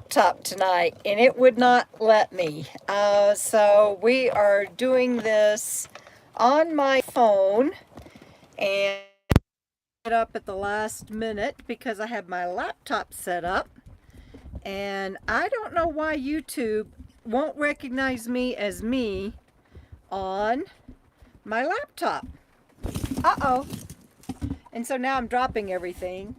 laptop tonight, and it would not let me. So we are doing this on my phone, and it up at the last minute because I have my laptop set up, and I don't know why YouTube won't recognize me as me on my laptop. Uh-oh. And so now I'm dropping everything.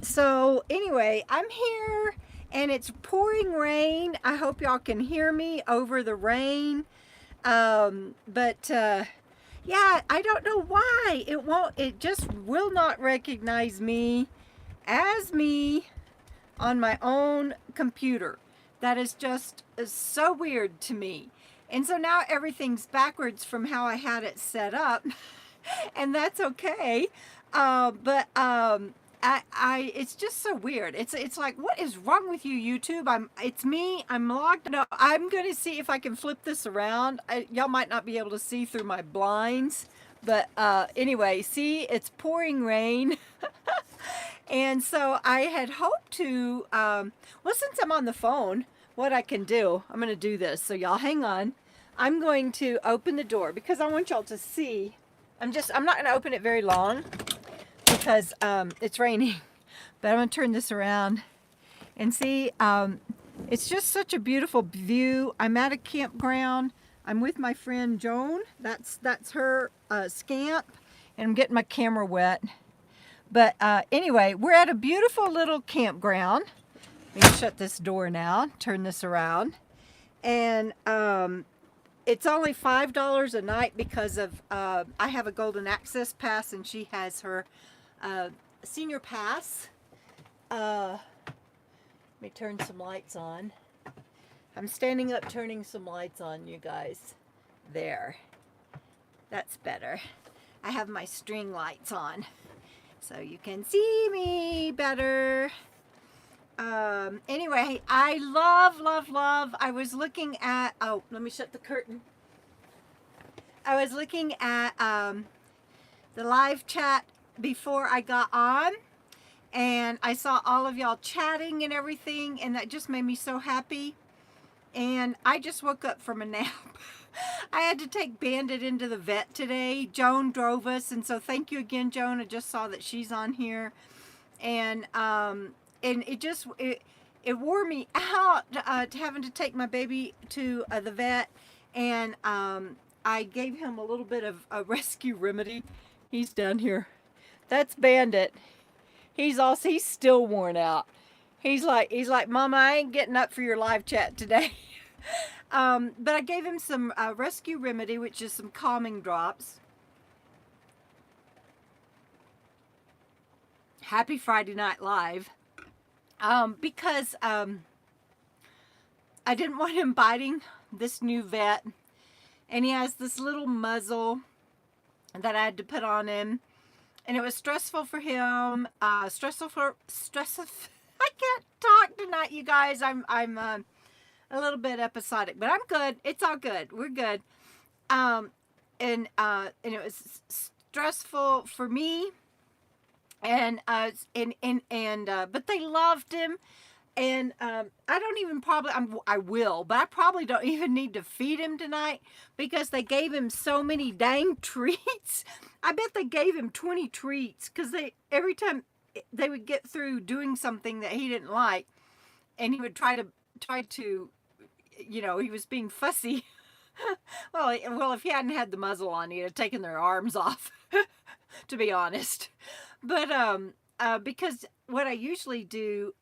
So anyway, I'm here and it's pouring rain. I hope y'all can hear me over the rain. Yeah, I don't know why it just will not recognize me as me on my own computer. That is just so weird to me. And so now everything's backwards from how I had it set up. And that's okay. It's just so weird. It's like, what is wrong with you, YouTube? It's me. I'm logged. No, I'm gonna see if I can flip this around. Y'all might not be able to see through my blinds, but anyway, see, it's pouring rain. And so I had hoped to, well, since I'm on the phone, what I can do, I'm gonna do this. So y'all hang on. I'm going to open the door because I want y'all to see. I'm not going to open it very long because it's raining, but I'm going to turn this around and see. It's just such a beautiful view. I'm at a campground. I'm with my friend Joan. That's her scamp, and I'm getting my camera wet. But anyway, we're at a beautiful little campground. Let me shut this door now, turn this around. And it's only $5 a night because of I have a golden access pass and she has her senior pass. Let me turn some lights on. I'm standing up turning some lights on, you guys. There. That's better. I have my string lights on so you can see me better. Anyway, I love. I was looking at, oh, let me shut the curtain. I was looking at the live chat before I got on, and I saw all of y'all chatting and everything, and that just made me so happy. And I just woke up from a nap. I had to take Bandit into the vet today. Joan drove us, and so thank you again, Joan. I just saw that she's on here. And it wore me out having to take my baby to the vet, and I gave him a little bit of a rescue remedy. He's down here. That's Bandit. He's still worn out. He's like, Mama, I ain't getting up for your live chat today. But I gave him some rescue remedy, which is some calming drops. Happy Friday Night Live. Because I didn't want him biting this new vet, and he has this little muzzle that I had to put on him, and it was stressful for him. Stressful. I can't talk tonight, you guys. I'm a little bit episodic, but I'm good. It's all good. We're good. And it was stressful for me. But they loved him, and I don't even I probably don't even need to feed him tonight because they gave him so many dang treats. I bet they gave him 20 treats because every time they would get through doing something that he didn't like, and he would try to, he was being fussy. Well, if he hadn't had the muzzle on, he'd have taken their arms off, to be honest. But because what I usually do,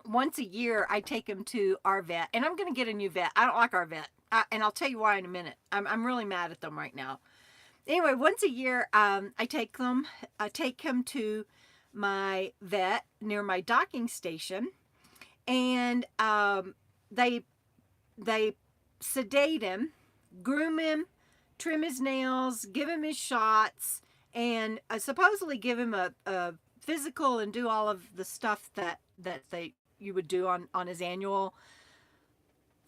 once a year, I take him to our vet, and I'm going to get a new vet. I don't like our vet, and I'll tell you why in a minute. I'm really mad at them right now. Anyway, once a year, I take him to my vet near my docking station, and they sedate him, groom him, trim his nails, give him his shots, and supposedly give him a physical and do all of the stuff that you would do on his annual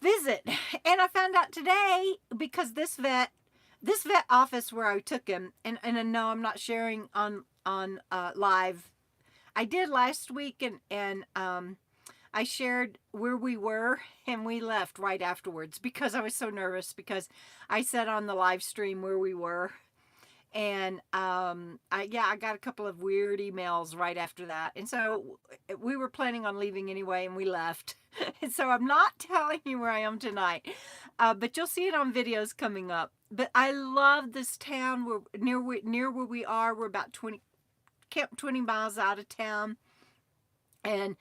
visit. And I found out today, because this vet office where I took him, and no, I'm not sharing on live. I did last week, and I shared where we were, and we left right afterwards because I was so nervous, because I said on the live stream where we were. And I got a couple of weird emails right after that. And so we were planning on leaving anyway, and we left. And so I'm not telling you where I am tonight, but you'll see it on videos coming up. But I love this town. We're near where we are. We're about 20 miles out of town. And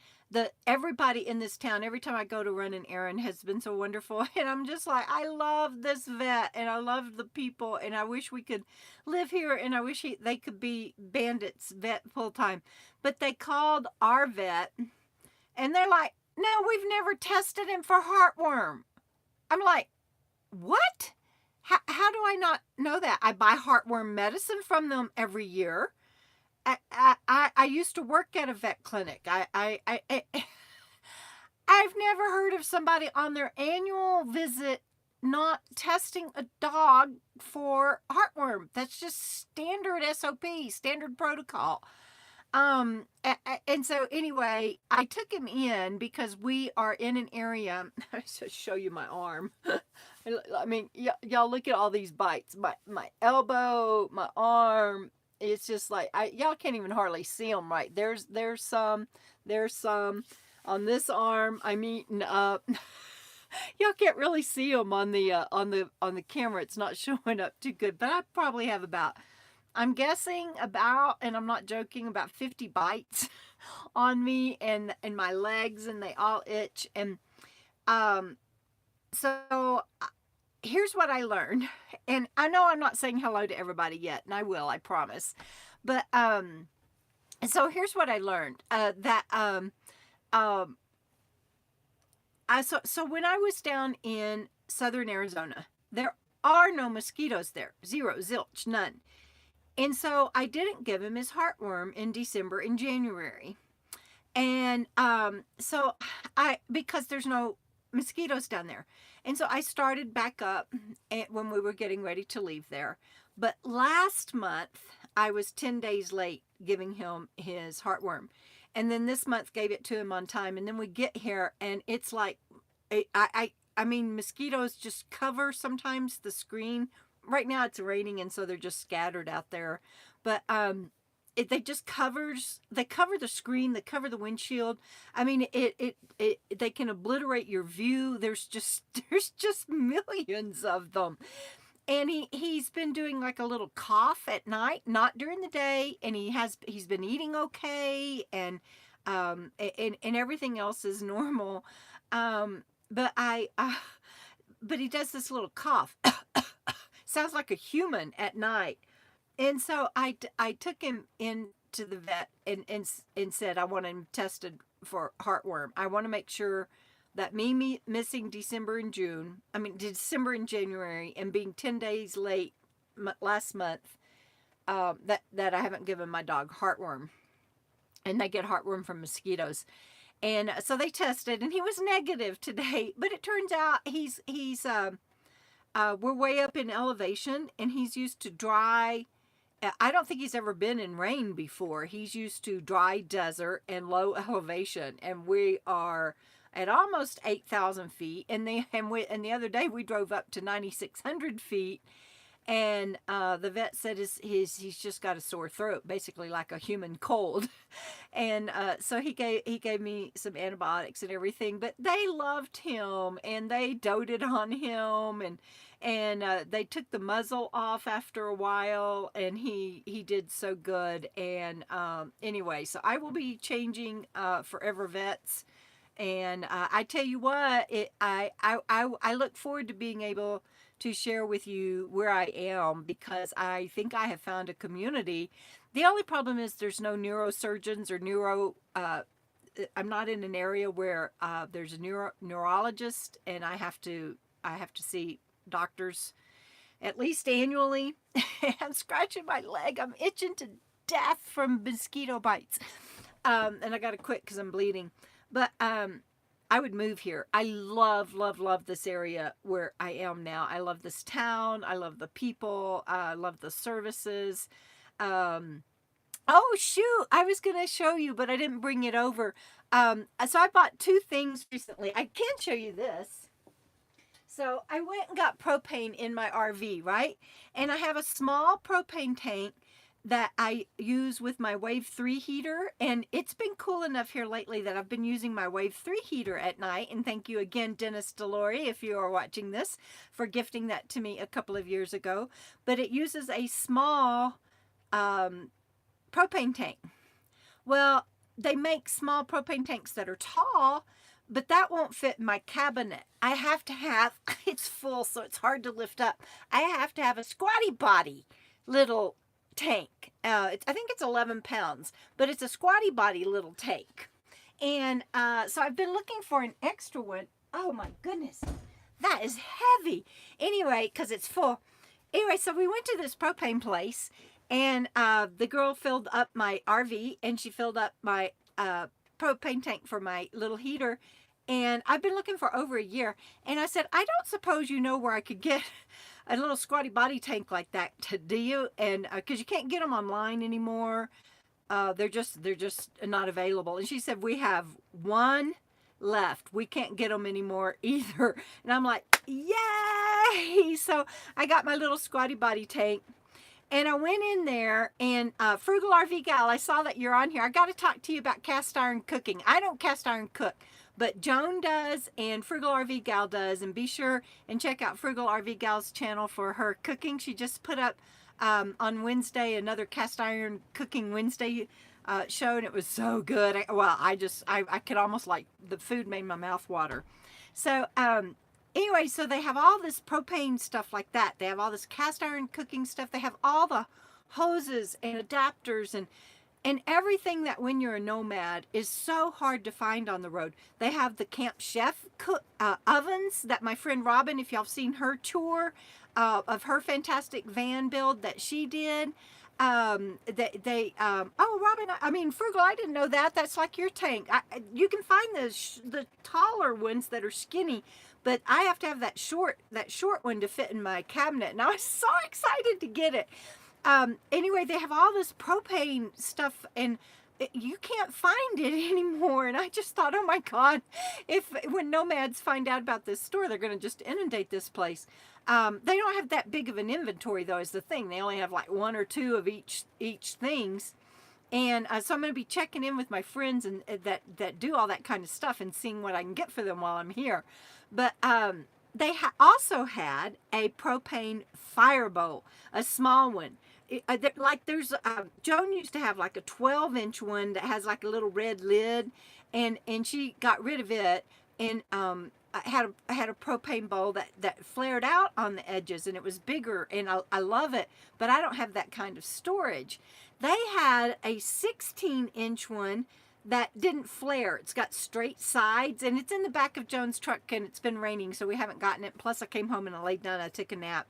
everybody in this town, every time I go to run an errand, has been so wonderful. And I'm just like, I love this vet, and I love the people, and I wish we could live here, and I wish they could be Bandit's vet full time. But they called our vet, and they're like, no, we've never tested him for heartworm. I'm like, what? How do I not know that? I buy heartworm medicine from them every year. I used to work at a vet clinic. I've never heard of somebody on their annual visit not testing a dog for heartworm. That's just standard SOP, standard protocol. And so anyway, I took him in because we are in an area. I should show you my arm. I mean, y'all look at all these bites. My elbow, my arm. It's just like, y'all can't even hardly see them right. There's some on this arm. I'm eating up. Y'all can't really see them on the camera. It's not showing up too good, but I probably have about, I'm guessing about, and I'm not joking, about 50 bites on me and my legs, and they all itch. And so here's what I learned. And I know I'm not saying hello to everybody yet, and I will, I promise. But so here's what I learned. So when I was down in southern Arizona, there are no mosquitoes there. Zero, zilch, none. And so I didn't give him his heartworm in December and January. And so because there's no mosquitoes down there. And so I started back up when we were getting ready to leave there. But last month, I was 10 days late giving him his heartworm. And then this month gave it to him on time. And then we get here, and it's like, I mean, mosquitoes just cover sometimes the screen. Right now it's raining, and so they're just scattered out there. But they just cover the screen, they cover the windshield. I mean, they can obliterate your view. There's just millions of them. And he's been doing like a little cough at night, not during the day, and he's been eating okay, and everything else is normal. But he does this little cough. Sounds like a human at night. And so I took him into the vet and said, I want him tested for heartworm. I want to make sure that me missing December and January, and being 10 days late last month, that I haven't given my dog heartworm. And they get heartworm from mosquitoes. And so they tested, and he was negative today. But it turns out we're way up in elevation, and he's used to dry. I don't think he's ever been in rain before. He's used to dry desert and low elevation, and we are at almost 8,000 feet. And the other day we drove up to 9,600 feet, and the vet said he's just got a sore throat, basically like a human cold. And so he gave me some antibiotics and everything. But they loved him, and they doted on him, and they took the muzzle off after a while, and he did so good. And anyway, so I will be changing Forever Vets. And I tell you what, I look forward to being able to share with you where I am, because I think I have found a community. The only problem is there's no neurosurgeons or I'm not in an area where there's a neurologist, and I have to see doctors at least annually. I'm scratching my leg. I'm itching to death from mosquito bites. And I got to quit because I'm bleeding. But I would move here. I love, love, love this area where I am now. I love this town. I love the people. I love the services. Oh, shoot. I was going to show you, but I didn't bring it over. So I bought two things recently. I can show you this. So I went and got propane in my RV, right? And I have a small propane tank that I use with my Wave 3 heater. And it's been cool enough here lately that I've been using my Wave 3 heater at night. And thank you again, Dennis Lauri, if you are watching this, for gifting that to me a couple of years ago. But it uses a small propane tank. Well, they make small propane tanks that are tall, but that won't fit in my cabinet. I have to have, it's full, so it's hard to lift up. I have to have a squatty body little tank. I think it's 11 pounds, but it's a squatty body little tank. And so I've been looking for an extra one. Oh my goodness, that is heavy. Anyway, because it's full. Anyway, so we went to this propane place, and the girl filled up my RV, and she filled up my propane tank for my little heater. And I've been looking for over a year. And I said, I don't suppose you know where I could get a little squatty body tank like that, do you? And because you can't get them online anymore. They're just not available. And she said, we have one left. We can't get them anymore either. And I'm like, yay! So I got my little squatty body tank. And I went in there, and Frugal RV Gal, I saw that you're on here. I got to talk to you about cast iron cooking. I don't cast iron cook, but Joan does, and Frugal RV Gal does. And be sure and check out Frugal RV Gal's channel for her cooking. She just put up on Wednesday another cast iron cooking Wednesday show, and it was so good. I could almost, like, the food made my mouth water. So anyway, so they have all this propane stuff like that. They have all this cast iron cooking stuff. They have all the hoses and adapters and everything that when you're a nomad is so hard to find on the road. They have the Camp Chef ovens that my friend Robin, if y'all have seen her tour of her fantastic van build that she did. Oh, Robin, Frugal, I didn't know that. That's like your tank. You can find the taller ones that are skinny, but I have to have that short one to fit in my cabinet. And I was so excited to get it. Anyway, they have all this propane stuff, and you can't find it anymore. And I just thought, oh my God, when nomads find out about this store, they're going to just inundate this place. They don't have that big of an inventory, though, is the thing. They only have like one or two of each things. And so I'm going to be checking in with my friends and that do all that kind of stuff and seeing what I can get for them while I'm here. But they also had a propane fire bowl, a small one. Joan used to have like a 12-inch one that has like a little red lid, and she got rid of it, and I had a propane bowl that flared out on the edges, and it was bigger, and I love it, but I don't have that kind of storage. They had a 16-inch one that didn't flare. It's got straight sides, and it's in the back of Joan's truck, and it's been raining, so we haven't gotten it. Plus, I came home and I laid down and I took a nap.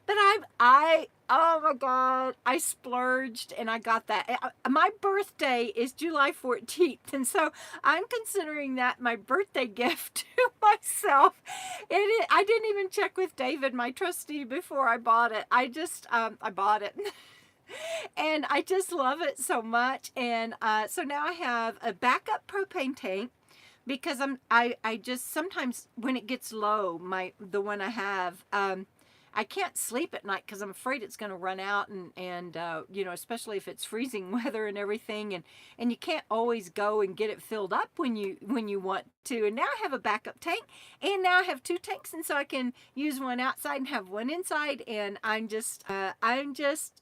But oh my God, I splurged and I got that. My birthday is July 14th, and so I'm considering that my birthday gift to myself. I didn't even check with David, my trustee, before I bought it. I bought it. And I just love it so much. And so now I have a backup propane tank, because I just sometimes when it gets low, the one I have, I can't sleep at night because I'm afraid it's going to run out, and especially if it's freezing weather and everything, and you can't always go and get it filled up when you want to. And now I have a backup tank, and now I have two tanks, and so I can use one outside and have one inside, and I'm just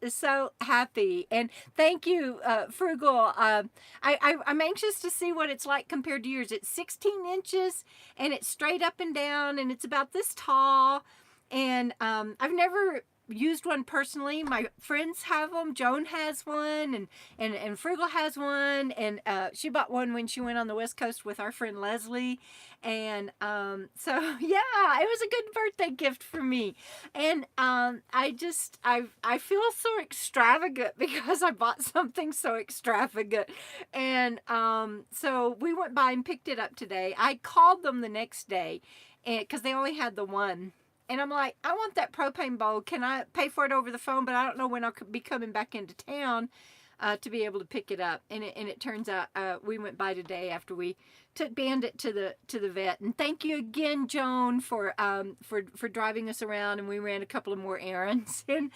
so happy. And thank you, Frugal. I'm anxious to see what it's like compared to yours. It's 16 inches, and it's straight up and down, and it's about this tall. And I've never used one personally. My friends have them. Joan has one, and Frugal has one, and she bought one when she went on the West Coast with our friend Leslie. And so yeah, it was a good birthday gift for me. And I feel so extravagant because I bought something so extravagant. And so we went by and picked it up today. I called them the next day, and because they only had the one. And I'm like, I want that propane bowl. Can I pay for it over the phone? But I don't know when I'll be coming back into town. to be able to pick it up. And it turns out we went by today after we took Bandit to the vet. And thank you again, Joan, for driving us around, and we ran a couple of more errands. And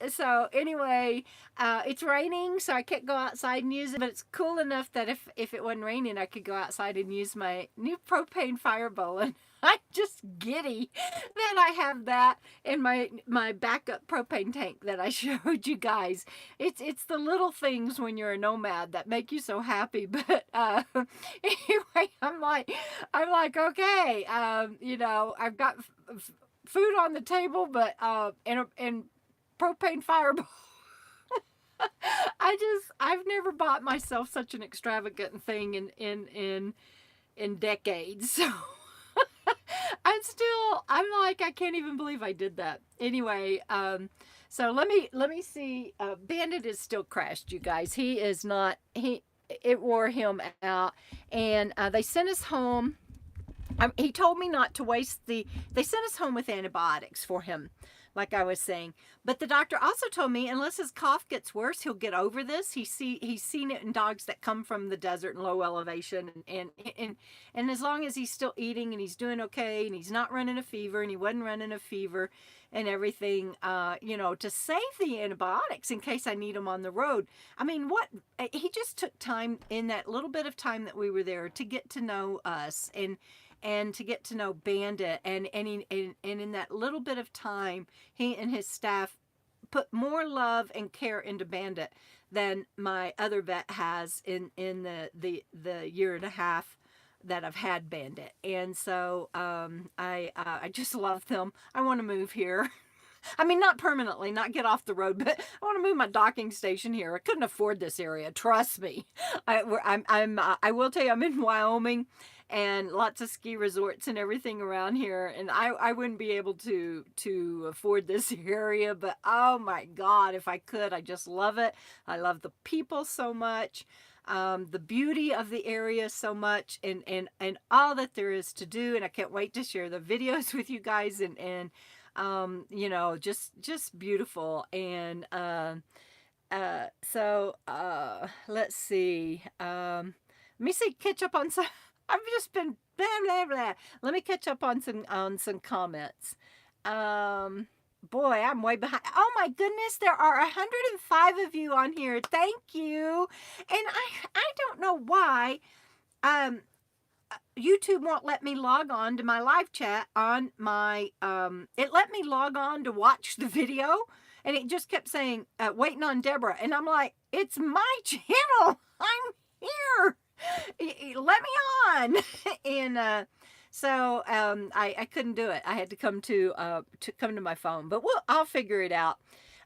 so anyway, it's raining, so I can't go outside and use it, but it's cool enough that if it wasn't raining, I could go outside and use my new propane fire bowl. And I'm just giddy that I have that in my backup propane tank that I showed you guys. It's the little things when you're a nomad that make you so happy. But anyway, I'm like, okay, you know, I've got food on the table, but and propane fireball. I've never bought myself such an extravagant thing in decades. So I'm like, I can't even believe I did that. Anyway, so let me see. Bandit is still crashed, you guys. He is not. It wore him out, and they sent us home. He told me not to waste they sent us home with antibiotics for him, like I was saying. But the doctor also told me, unless his cough gets worse, he'll get over this. He's seen it in dogs that come from the desert and low elevation. And as long as he's still eating and he's doing okay and he's not running a fever, and he wasn't running a fever and everything, you know, to save the antibiotics in case I need them on the road. I mean, he just took time in that little bit of time that we were there to get to know us and to get to know Bandit, and in that little bit of time, he and his staff put more love and care into Bandit than my other vet has in the year and a half that I've had Bandit. And so I just love them. I want to move here. I mean, not permanently, not get off the road, but I want to move my docking station here. I couldn't afford this area, trust me. I will tell you, I'm in Wyoming, and lots of ski resorts and everything around here, and I wouldn't be able to afford this area, but oh my God, if I could, I just love it. I love the people so much, the beauty of the area so much, and all that there is to do, and I can't wait to share the videos with you guys, and you know, just beautiful. And so let's see, let me see, catch up on some. I've just been blah blah blah. Let me catch up on some comments. Boy, I'm way behind. Oh my goodness, there are 105 of you on here. Thank you. And I don't know why YouTube won't let me log on to my live chat on my it let me log on to watch the video, and it just kept saying waiting on Debra, and I'm like, it's my channel. I'm here. Let me on. And so I couldn't do it. I had to come to my phone, but I'll figure it out.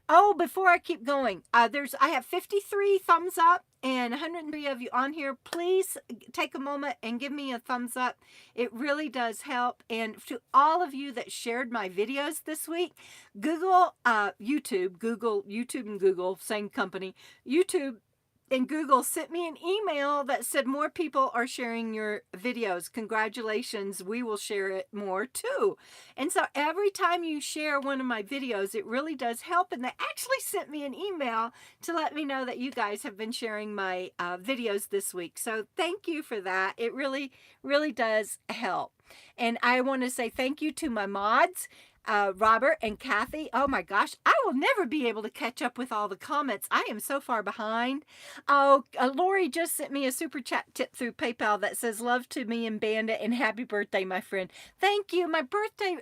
Oh, before I keep going, I have 53 thumbs up and 103 of you on here. Please take a moment and give me a thumbs up. It really does help. And to all of you that shared my videos this week, YouTube and Google, same company, YouTube and Google sent me an email that said more people are sharing your videos. Congratulations, we will share it more too. And so every time you share one of my videos, it really does help. And they actually sent me an email to let me know that you guys have been sharing my videos this week. So thank you for that. It really, really does help. And I want to say thank you to my mods, Robert and Kathy. Oh my gosh, I will never be able to catch up with all the comments. I am so far behind. Oh, Lauri just sent me a super chat tip through PayPal that says love to me and Bandit and happy birthday, my friend. Thank you. My birthday,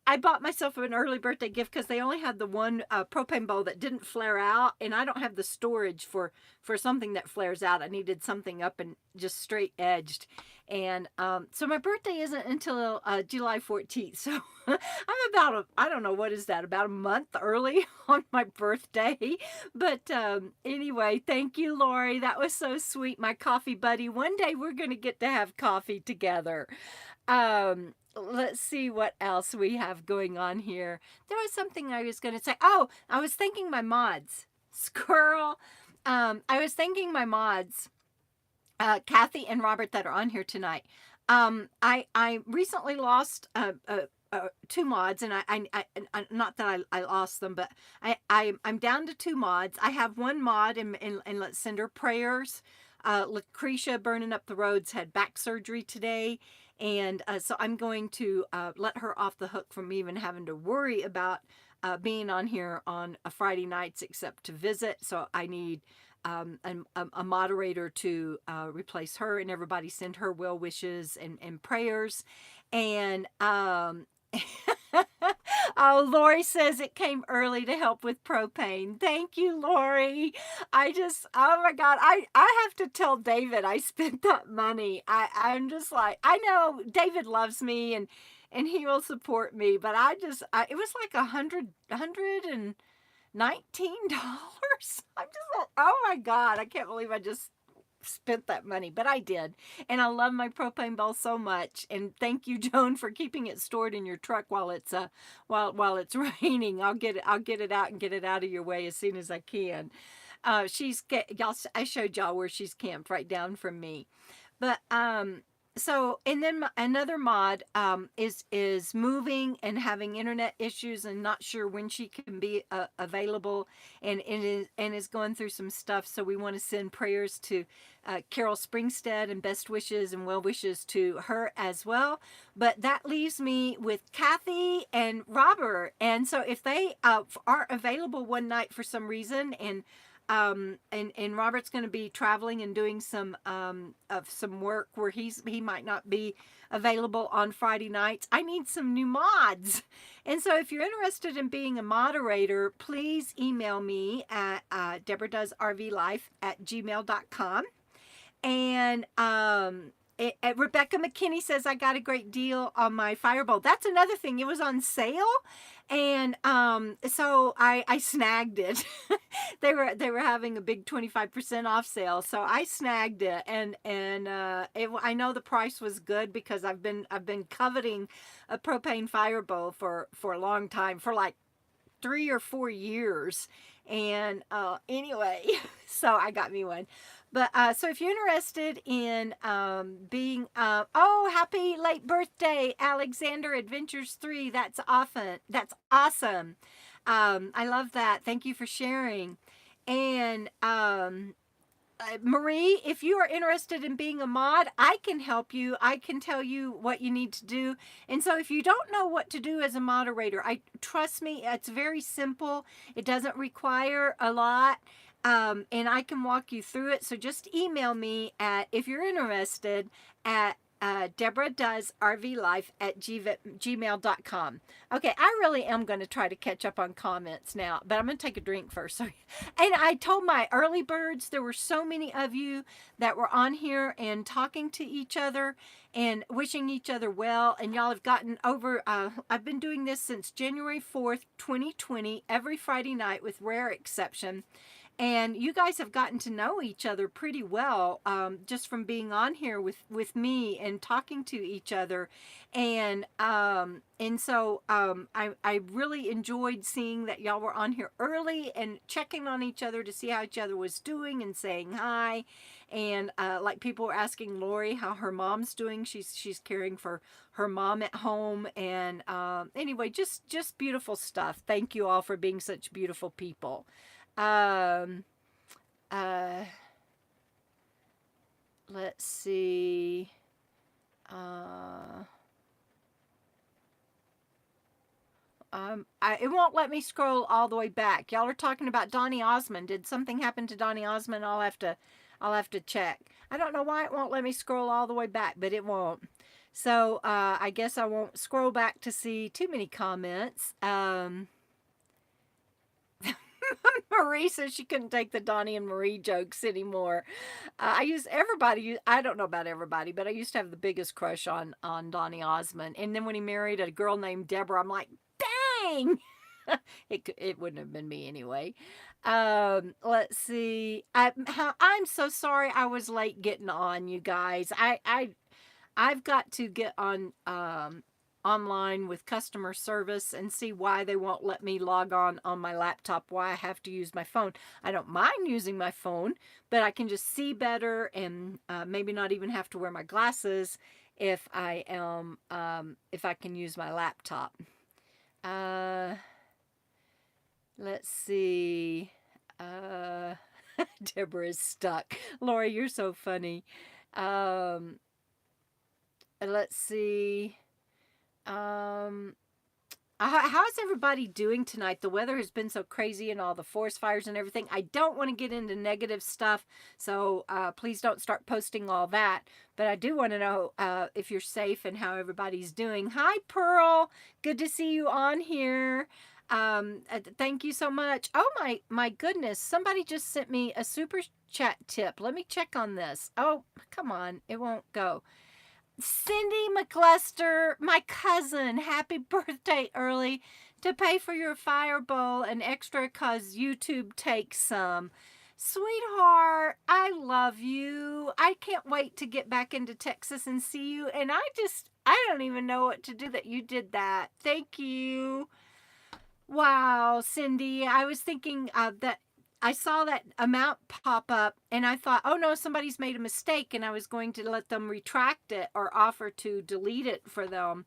I bought myself an early birthday gift because they only had the one propane bowl that didn't flare out, and I don't have the storage for something that flares out. I needed something up and just straight edged. And so my birthday isn't until July 14th. So I'm about I don't know, what is that, about a month early on my birthday. But anyway, thank you, Lauri. That was so sweet. My coffee buddy. One day we're going to get to have coffee together. Let's see what else we have going on here. There was something I was going to say. Oh, I was thanking my mods. Squirrel. I was thanking my mods. Kathy and Robert that are on here tonight. I recently lost a two mods, and not that I lost them, but I'm down to two mods. I have one mod, and let's send her prayers. Lucretia burning up the roads had back surgery today, and so I'm going to let her off the hook from even having to worry about being on here on a Friday nights except to visit. So I need a moderator to replace her, and everybody send her well wishes and prayers. And oh, Lori says it came early to help with propane. Thank you, Lori. Oh my God, I have to tell David I spent that money. I'm just like, I know David loves me and he will support me, but it was like $119. I'm just like, oh my God, I can't believe I just spent that money, but I did. And I love my propane bowl so much. And thank you, Joan, for keeping it stored in your truck while it's while it's raining. I'll get it out and get it out of your way as soon as I can. I showed y'all where she's camped right down from me. But so, and then another mod is moving and having internet issues and not sure when she can be available, and is going through some stuff. So we want to send prayers to Carol Springstead and best wishes and well wishes to her as well. But that leaves me with Kathy and Robert, and so if they are available one night for some reason, and Robert's going to be traveling and doing some work where he might not be available on Friday nights, I need some new mods. And so if you're interested in being a moderator, please email me at debradoesrvlife@gmail.com. And Rebecca McKinney says, I got a great deal on my Firebolt. That's another thing. It was on sale. And so I snagged it. They were having a big 25% off sale, so I snagged it. And I know the price was good because I've been coveting a propane Firebolt for a long time, for like 3 or 4 years. And anyway, so I got me one. But so if you're interested in being, oh, happy late birthday, Alexander Adventures 3. That's often, that's awesome. I love that. Thank you for sharing. And Marie, if you are interested in being a mod, I can help you. I can tell you what you need to do. And so if you don't know what to do as a moderator, trust me, it's very simple. It doesn't require a lot. And I can walk you through it. So just email me if you're interested, at debradoesrvlife@gmail.com. Okay, I really am going to try to catch up on comments now, but I'm going to take a drink first. And I told my early birds, there were so many of you that were on here and talking to each other and wishing each other well. And y'all have gotten over, I've been doing this since January 4th, 2020, every Friday night with rare exception. And you guys have gotten to know each other pretty well, just from being on here with me and talking to each other. And so I really enjoyed seeing that y'all were on here early and checking on each other to see how each other was doing and saying hi. And like people were asking Lori how her mom's doing. She's caring for her mom at home. And anyway, just beautiful stuff. Thank you all for being such beautiful people. Let's see. It won't let me scroll all the way back. Y'all are talking about Donny Osmond. Did something happen to Donny Osmond? I'll have to check. I don't know why it won't let me scroll all the way back, but it won't. So, I guess I won't scroll back to see too many comments. Marie says she couldn't take the Donnie and Marie jokes anymore. I don't know about everybody, but I used to have the biggest crush on Donny Osmond. And then when he married a girl named Debra, I'm like, dang! It wouldn't have been me anyway. Let's see. I'm so sorry I was late getting on, you guys. I've got to get on online with customer service and see why they won't let me log on my laptop, why I have to use my phone. I don't mind using my phone, but I can just see better and maybe not even have to wear my glasses if I can use my laptop. Let's see. Debra is stuck. Lauri, you're so funny. Let's see. How's everybody doing tonight? The weather has been so crazy and all the forest fires and everything. I don't want to get into negative stuff, so please don't start posting all that. But I do want to know if you're safe and how everybody's doing. Hi, Pearl. Good to see you on here. Thank you so much. Oh my goodness. Somebody just sent me a super chat tip. Let me check on this. Oh, come on. It won't go. Cynde McLester, my cousin, happy birthday early. To pay for your fire bowl and extra cause YouTube takes some. Sweetheart, I love you. I can't wait to get back into Texas and see you. And I don't even know what to do that you did that. Thank you. Wow, Cynde, I was thinking that I saw that amount pop up and I thought, oh no, somebody's made a mistake, and I was going to let them retract it or offer to delete it for them.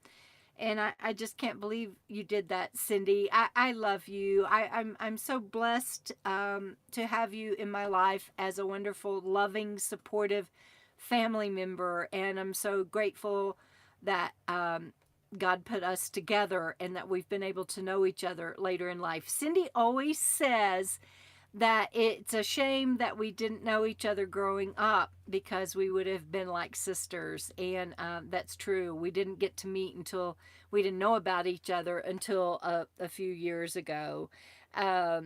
And I just can't believe you did that, Cynde. I love you. I'm so blessed to have you in my life as a wonderful, loving, supportive family member. And I'm so grateful that God put us together and that we've been able to know each other later in life. Cynde always says that it's a shame that we didn't know each other growing up because we would have been like sisters. And that's true. We didn't get to meet until we didn't know about each other until a few years ago. So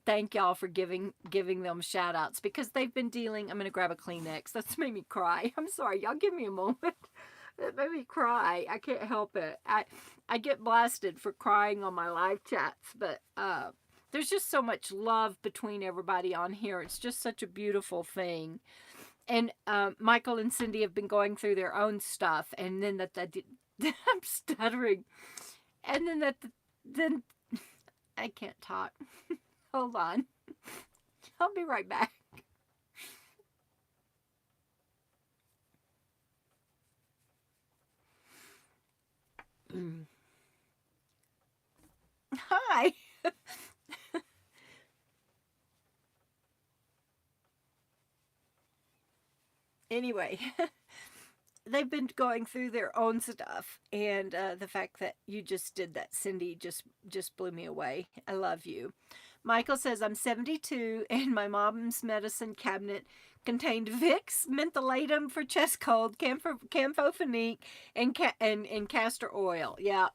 thank y'all for giving them shout outs because they've been dealing. I'm going to grab a Kleenex. That's made me cry. I'm sorry. Y'all give me a moment. It made me cry. I can't help it. I get blasted for crying on my live chats, but there's just so much love between everybody on here. It's just such a beautiful thing. And Michael and Cynde have been going through their own stuff, and then I'm stuttering, and then I can't talk. Hold on. I'll be right back. Hi. Anyway, they've been going through their own stuff, and the fact that you just did that, Cynde, just blew me away. I love you. Michael says, I'm 72 and my mom's medicine cabinet contained Vicks, mentholatum for chest cold, camphofenique, and castor oil. Yeah,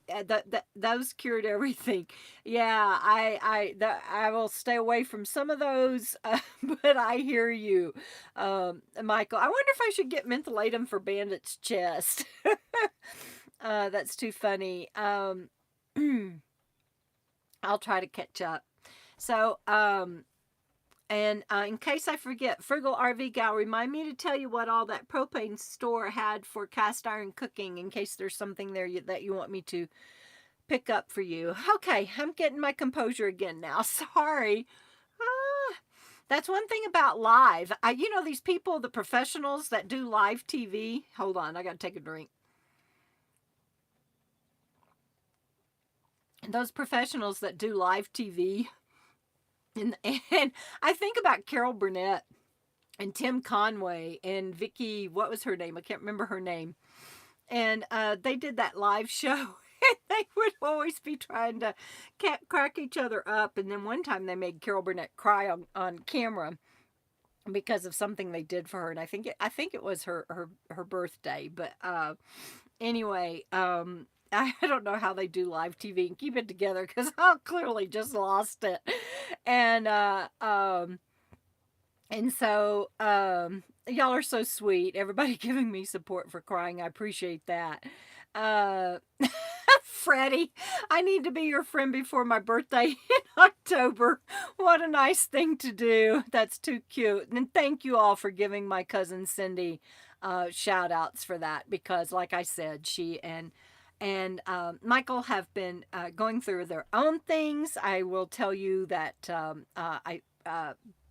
those cured everything. Yeah, I will stay away from some of those, but I hear you, Michael. I wonder if I should get mentholatum for Bandit's chest. That's too funny. I'll try to catch up. So, in case I forget, Frugal RV Gal, remind me to tell you what all that propane store had for cast iron cooking in case there's something there that you want me to pick up for you. Okay, I'm getting my composure again now. Sorry. That's one thing about live. You know, these people, the professionals that do live TV. Hold on, I got to take a drink. And those professionals that do live TV. And I think about Carol Burnett and Tim Conway and Vicky, what was her name? I can't remember her name. And they did that live show. And they would always be trying to crack each other up. And then one time they made Carol Burnett cry on camera because of something they did for her. And I think it was her birthday. But anyway, I don't know how they do live TV and keep it together because I clearly just lost it. And so y'all are so sweet. Everybody giving me support for crying. I appreciate that. Freddie, I need to be your friend before my birthday in October. What a nice thing to do. That's too cute. And thank you all for giving my cousin Cynde shout outs for that, because like I said, she and Michael have been going through their own things. I will tell you that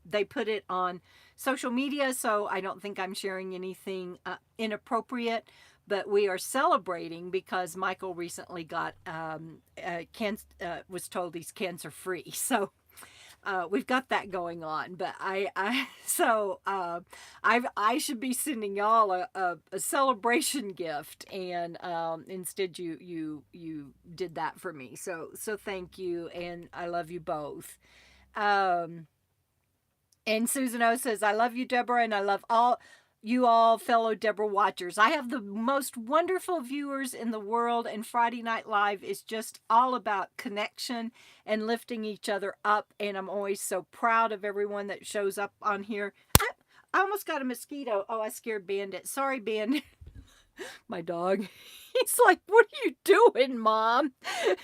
they put it on social media, so I don't think I'm sharing anything inappropriate. But we are celebrating because Michael recently got was told he's cancer free. So we've got that going on. But I should be sending y'all a celebration gift, and instead you did that for me. So thank you, and I love you both. And Susan O says, I love you, Debra, and I love you all fellow Debra watchers. I have the most wonderful viewers in the world, and Friday Night Live is just all about connection and lifting each other up, and I'm always so proud of everyone that shows up on here. I almost got a mosquito. Oh, I scared Bandit. Sorry, Bandit. My dog. He's like, what are you doing, Mom? You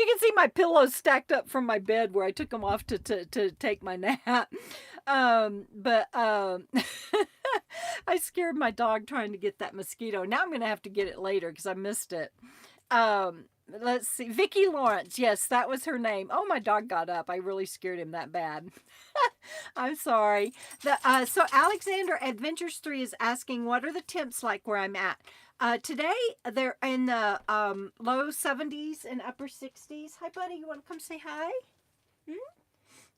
can see my pillows stacked up from my bed where I took them off to take my nap. I scared my dog trying to get that mosquito. Now I'm going to have to get it later because I missed it. Let's see. Vicki Lawrence. Yes, that was her name. Oh, my dog got up. I really scared him that bad. I'm sorry. So Alexander Adventures 3 is asking, what are the temps like where I'm at? Today, they're in the low 70s and upper 60s. Hi, buddy. You want to come say hi? You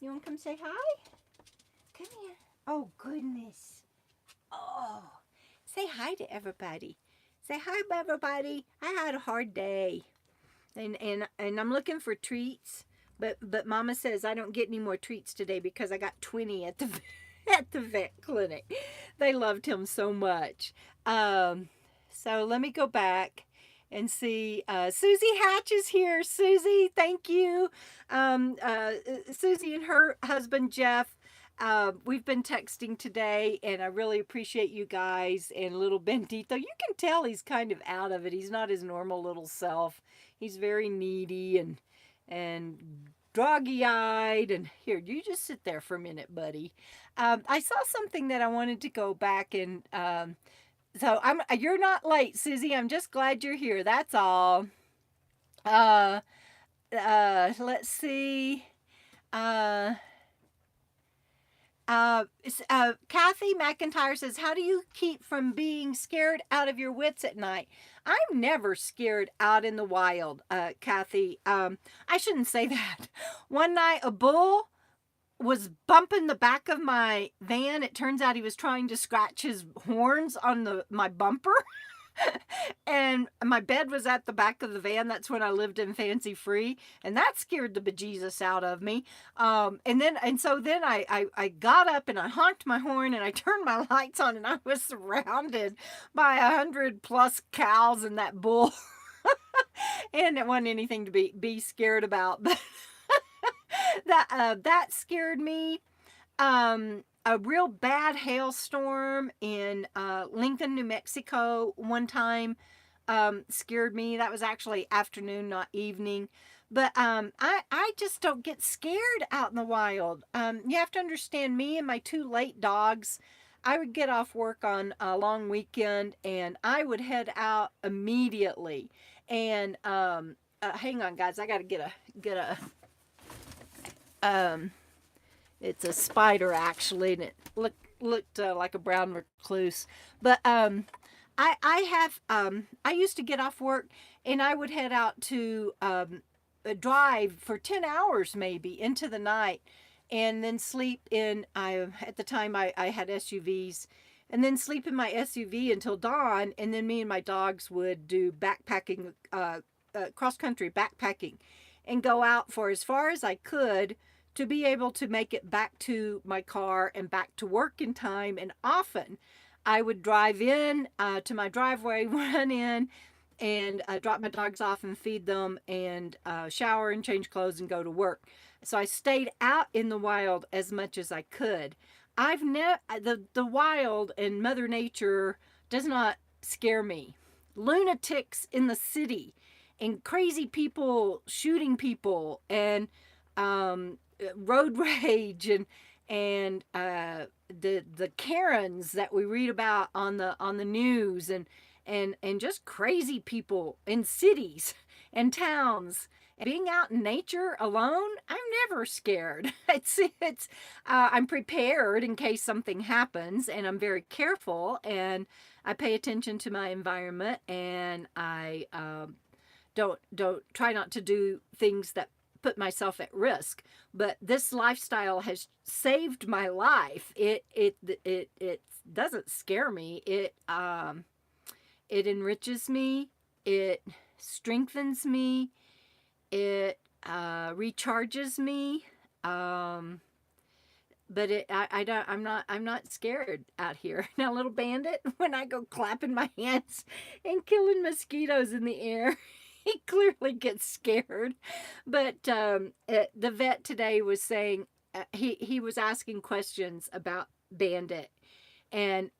want to come say hi? Come here. Oh, goodness. Oh, say hi to everybody. Say hi, everybody. I had a hard day. And I'm looking for treats. But Mama says I don't get any more treats today because I got 20 at the vet clinic. They loved him so much. So let me go back and see. Susie Hatch is here. Susie, thank you. Susie and her husband, Jeff, we've been texting today, and I really appreciate you guys. And little Bandito, you can tell he's kind of out of it. He's not his normal little self. He's very needy and droggy-eyed. And here, you just sit there for a minute, buddy. I saw something that I wanted to go back and... So you're not late, Susie. I'm just glad you're here. That's all. Let's see. Kathy McIntyre says, how do you keep from being scared out of your wits at night? I'm never scared out in the wild, Kathy. I shouldn't say that. One night, a bull was bumping the back of my van. It turns out he was trying to scratch his horns on my bumper. And my bed was at the back of the van. That's when I lived in Fancy Free, and that scared the bejesus out of me. So then I got up and I honked my horn and I turned my lights on, and I was surrounded by 100+ cows and that bull. And it wasn't anything to be scared about, but that scared me. A real bad hailstorm in Lincoln, New Mexico one time scared me. That was actually afternoon, not evening. But I just don't get scared out in the wild. You have to understand, me and my 2 late dogs, I would get off work on a long weekend and I would head out immediately. And hang on, guys, I got to get a it's a spider, actually, and it looked like a brown recluse. But I used to get off work, and I would head out to drive for 10 hours maybe into the night, and then sleep in. At the time I had SUVs, and then sleep in my SUV until dawn, and then me and my dogs would do backpacking, cross country backpacking, and go out for as far as I could, to be able to make it back to my car and back to work in time. And often I would drive in to my driveway, run in, and drop my dogs off and feed them, and shower and change clothes and go to work. So I stayed out in the wild as much as I could. The wild and Mother Nature does not scare me. Lunatics in the city and crazy people shooting people and road rage and the Karens that we read about on the news and just crazy people in cities and towns. Being out in nature alone, I'm never scared. I'm prepared in case something happens, and I'm very careful, and I pay attention to my environment, and I don't try not to do things that put myself at risk. But this lifestyle has saved my life. It doesn't scare me. It enriches me. It strengthens me. It recharges me. But I'm not scared out here. Now, little Bandit, when I go clapping my hands and killing mosquitoes in the air, he clearly gets scared. But the vet today was saying, he was asking questions about Bandit and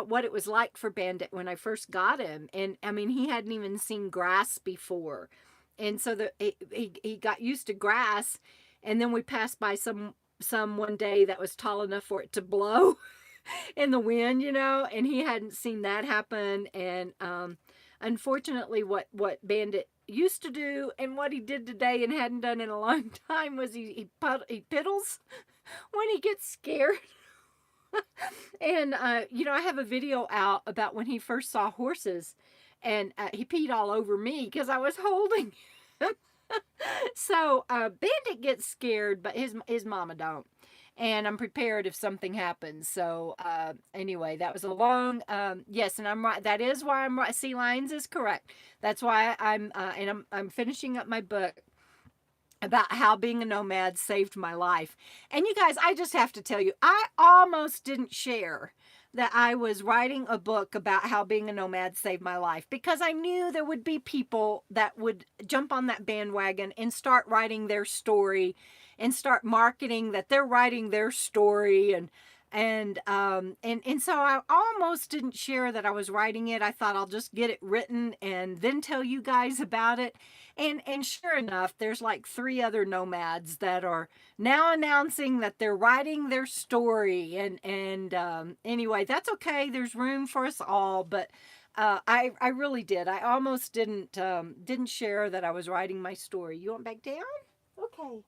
what it was like for Bandit when I first got him. And I mean, he hadn't even seen grass before. And so he got used to grass, and then we passed by some one day that was tall enough for it to blow in the wind, and he hadn't seen that happen. And unfortunately, what Bandit used to do and what he did today and hadn't done in a long time was he piddles when he gets scared. And I have a video out about when he first saw horses, and he peed all over me because I was holding him. So Bandit gets scared, but his mama don't. And I'm prepared if something happens. So anyway, that was a long yes, and I'm right. That is why I'm right. Sea lions is correct. That's why I'm finishing up my book about how being a nomad saved my life. And you guys, I just have to tell you, I almost didn't share that I was writing a book about how being a nomad saved my life, because I knew there would be people that would jump on that bandwagon and start writing their story and start marketing that they're writing their story. And so I almost didn't share that I was writing it. I thought I'll just get it written and then tell you guys about it. And sure enough, there's like 3 other nomads that are now announcing that they're writing their story. And anyway, that's okay. There's room for us all. But I really did. I almost didn't share that I was writing my story. You want back down? Okay,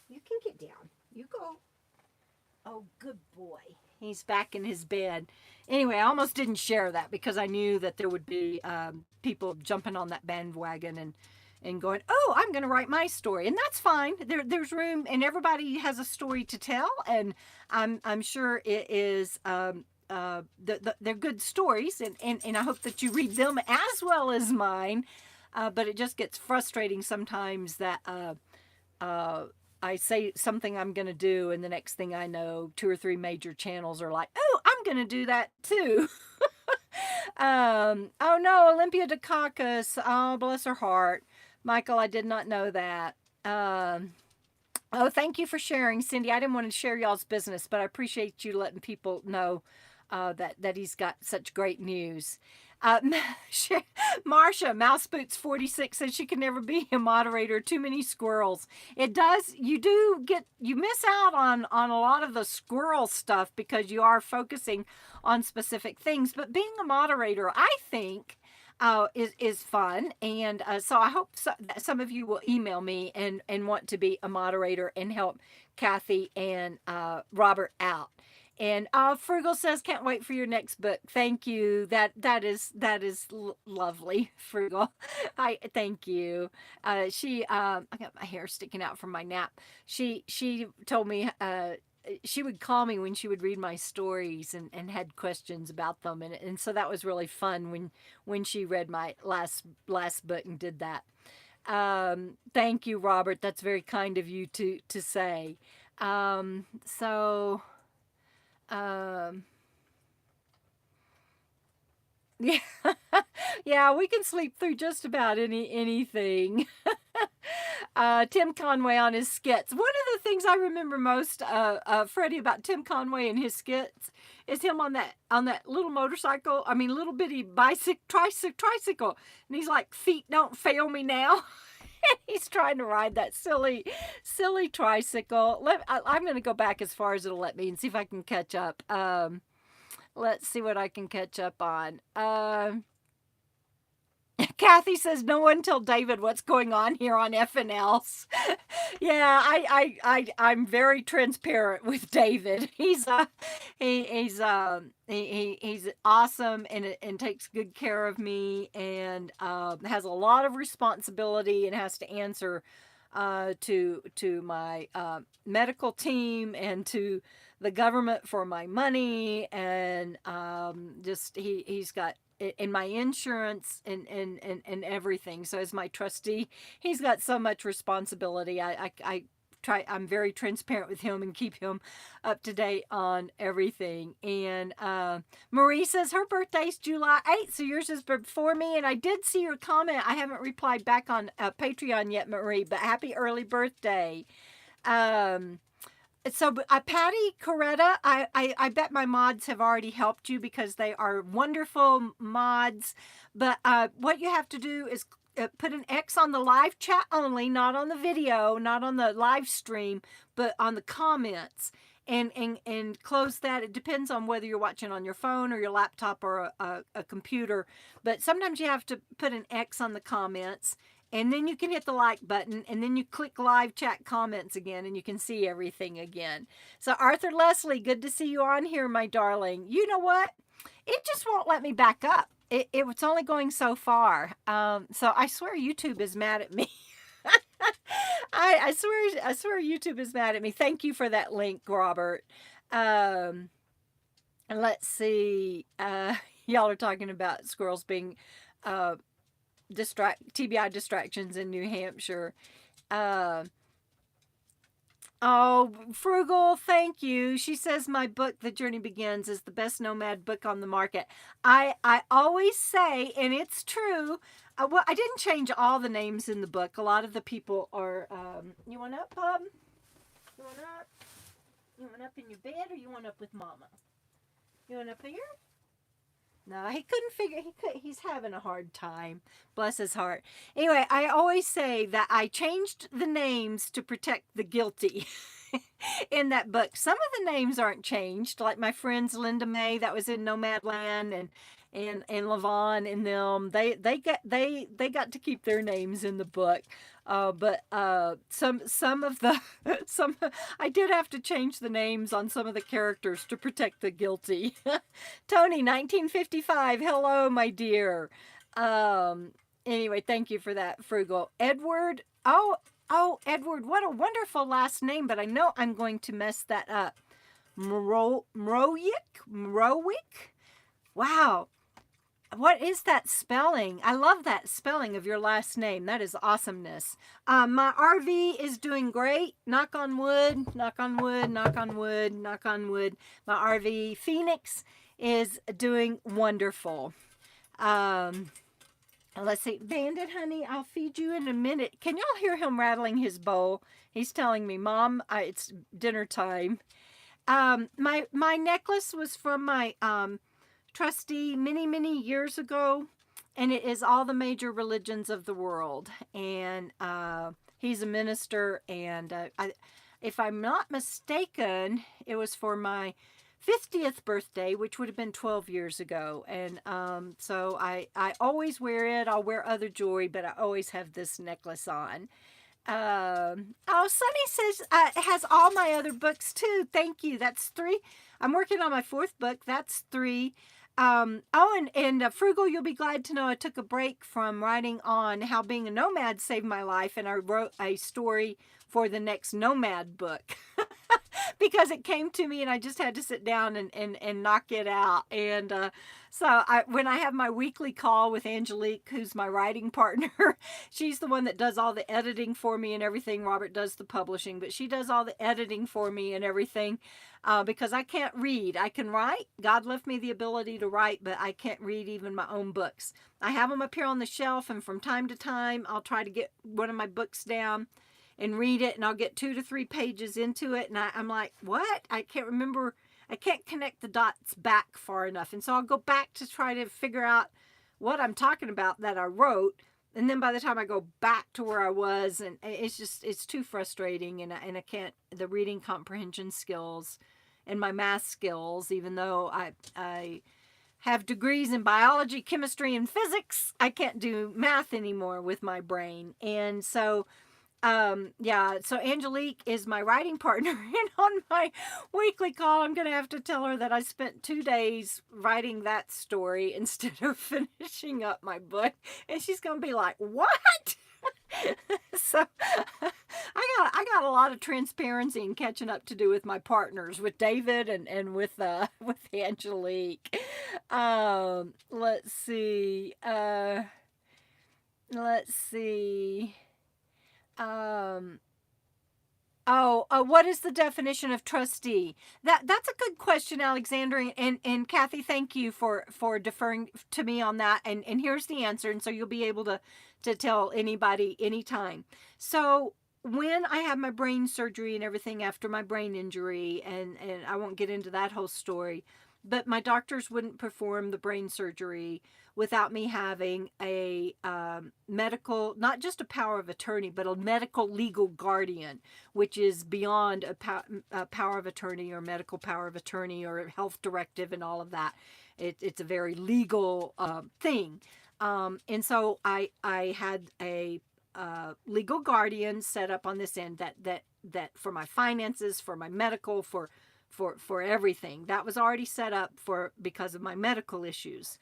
you can get down. You go. Oh, good boy. He's back in his bed. Anyway, I almost didn't share that because I knew that there would be people jumping on that bandwagon and going, oh, I'm going to write my story. And that's fine. There's room, and everybody has a story to tell. And I'm sure it is, they're good stories. And I hope that you read them as well as mine. But it just gets frustrating sometimes that I say something I'm going to do, and the next thing I know, 2 or 3 major channels are like, oh, I'm going to do that too. Oh no, Olympia Dukakis. Oh, bless her heart. Michael, I did not know that. Oh, thank you for sharing, Cindy. I didn't want to share y'all's business, but I appreciate you letting people know that he's got such great news. Marsha, Mouse Boots 46 says she can never be a moderator. Too many squirrels. It does. You miss out on a lot of the squirrel stuff because you are focusing on specific things. But being a moderator, I think, is fun. And so I hope that some of you will email me and want to be a moderator and help Kathy and Robert out. And Frugal says, can't wait for your next book. Thank you. That is lovely, Frugal. I thank you. I got my hair sticking out from my nap. She told me she would call me when she would read my stories and had questions about them. And so that was really fun when she read my last book and did that. Thank you, Robert. That's very kind of you to say. Yeah, yeah, we can sleep through just about anything. Tim Conway on his skits. One of the things I remember most, Freddie, about Tim Conway and his skits is him on that little motorcycle. I mean, little bitty tricycle, and he's like, "Feet don't fail me now." He's trying to ride that silly tricycle. I'm going to go back as far as it'll let me and see if I can catch up. Let's see what I can catch up on. Kathy says, no one tell David what's going on here on FNLs. Yeah, I'm very transparent with David. He's he's awesome and takes good care of me, and has a lot of responsibility and has to answer to my medical team and to the government for my money, and just he's got in my insurance and everything. So as my trustee, he's got so much responsibility. I'm very transparent with him and keep him up to date on everything. And Marie says her birthday's July 8th, so yours is before me. And I did see your comment. I haven't replied back on Patreon yet, Marie, but happy early birthday. So, Patty Coretta, I bet my mods have already helped you because they are wonderful mods. But what you have to do is put an X on the live chat only, not on the video, not on the live stream, but on the comments. And close that. It depends on whether you're watching on your phone or your laptop or a computer. But sometimes you have to put an X on the comments. And then you can hit the like button, and then you click live chat comments again, and you can see everything again. So Arthur Leslie, good to see you on here, my darling. You know what? It just won't let me back up. It's only going so far. So I swear YouTube is mad at me. I swear YouTube is mad at me. Thank you for that link, Robert. And let's see. Y'all are talking about squirrels being TBI distractions in New Hampshire. Oh, Frugal, thank you. She says my book, The Journey Begins, is the best Nomad book on the market. I always say, and it's true, well, I didn't change all the names in the book. A lot of the people are, you want up, Bob? You want up? You want up in your bed, or you want up with Mama? You want up here? No, he couldn't figure, he's having a hard time. Bless his heart. Anyway, I always say that I changed the names to protect the guilty in that book. Some of the names aren't changed, like my friends Linda May, that was in Nomadland, and Levon and them. They got to keep their names in the book. But some of the I did have to change the names on some of the characters to protect the guilty. Tony, 1955. Hello, my dear. Anyway, thank you for that, Frugal. Edward. Oh, Edward. What a wonderful last name, but I know I'm going to mess that up. Mrowick. Wow. What is that spelling? I love that spelling of your last name. That is awesomeness. My RV is doing great. Knock on wood, knock on wood, knock on wood, knock on wood. My RV, Phoenix, is doing wonderful. Let's see. Bandit, honey, I'll feed you in a minute. Can y'all hear him rattling his bowl? He's telling me, Mom, it's dinner time. My necklace was from my trustee many years ago, and it is all the major religions of the world, and he's a minister, and if I'm not mistaken, it was for my 50th birthday, which would have been 12 years ago, and so I always wear it. I'll wear other jewelry, but I always have this necklace on. Oh, Sunny says it has all my other books too. Thank you. That's 3. I'm working on my 4th book. That's 3. Frugal, you'll be glad to know I took a break from writing on how being a nomad saved my life, and I wrote a story for the next Nomad book because it came to me and I just had to sit down and knock it out. And when I have my weekly call with Angelique, who's my writing partner, she's the one that does all the editing for me and everything. Robert does the publishing, but she does all the editing for me and everything because I can't read. I can write. God left me the ability to write, but I can't read even my own books. I have them up here on the shelf, and from time to time, I'll try to get one of my books down and read it, and I'll get 2 to 3 pages into it, and I'm like, what? I can't remember. I can't connect the dots back far enough, and so I'll go back to try to figure out what I'm talking about that I wrote, and then by the time I go back to where I was, and it's too frustrating, and I can't, the reading comprehension skills and my math skills, even though I have degrees in biology, chemistry, and physics, I can't do math anymore with my brain. And so yeah, so Angelique is my writing partner, and on my weekly call, I'm going to have to tell her that I spent 2 days writing that story instead of finishing up my book, and she's going to be like, what? So I got a lot of transparency and catching up to do with my partners, with David and with Angelique. Let's see. Let's see. What is the definition of trustee? That's a good question, Alexander, and Kathy, thank you for deferring to me on that. And here's the answer, and so you'll be able to tell anybody anytime. So when I had my brain surgery and everything after my brain injury, and I won't get into that whole story, but my doctors wouldn't perform the brain surgery without me having a medical, not just a power of attorney, but a medical legal guardian, which is beyond a power of attorney or medical power of attorney or a health directive and all of that. It's a very legal thing. And so I had a legal guardian set up on this end that for my finances, for my medical, for everything. That was already set up because of my medical issues.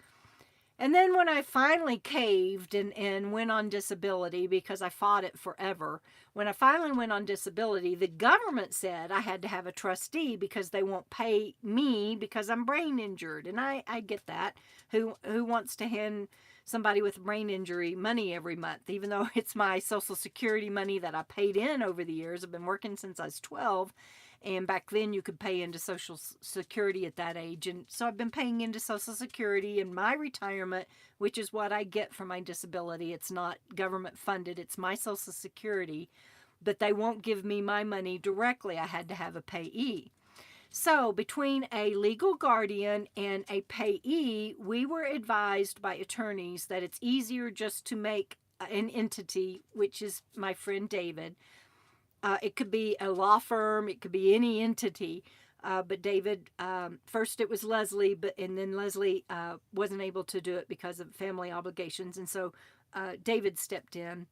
And then when I finally caved and went on disability, because I fought it forever, when I finally went on disability, the government said I had to have a trustee because they won't pay me because I'm brain injured. And I get that. Who wants to hand somebody with brain injury money every month, even though it's my Social Security money that I paid in over the years? I've been working since I was 12. And back then you could pay into Social Security at that age. And so I've been paying into Social Security and my retirement, which is what I get for my disability. It's not government funded. It's my Social Security. But they won't give me my money directly. I had to have a payee. So between a legal guardian and a payee, we were advised by attorneys that it's easier just to make an entity, which is my friend David. It could be a law firm. It could be any entity. But David, first it was Leslie, and then Leslie wasn't able to do it because of family obligations. And so David stepped in.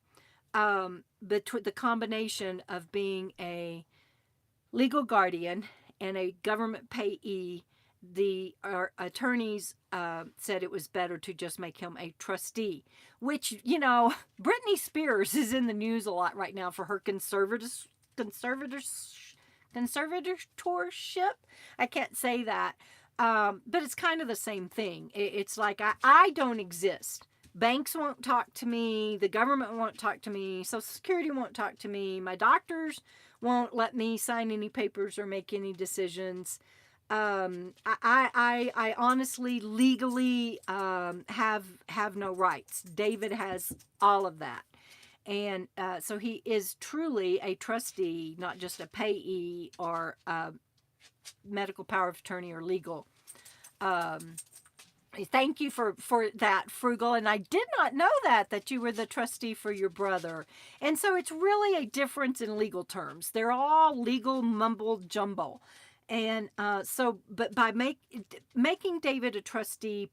But the combination of being a legal guardian and a government payee, our attorneys said it was better to just make him a trustee, which, Britney Spears is in the news a lot right now for her conservatorship. I can't say that, but it's kind of the same thing. It's like I don't exist. Banks won't talk to me. The government won't talk to me. Social Security won't talk to me. My doctors won't let me sign any papers or make any decisions. I honestly, legally, have no rights. David has all of that. And, so he is truly a trustee, not just a payee or, medical power of attorney or legal. Thank you for that, Frugal. And I did not know that you were the trustee for your brother. And so it's really a difference in legal terms. They're all legal mumble jumble. And but by making David a trustee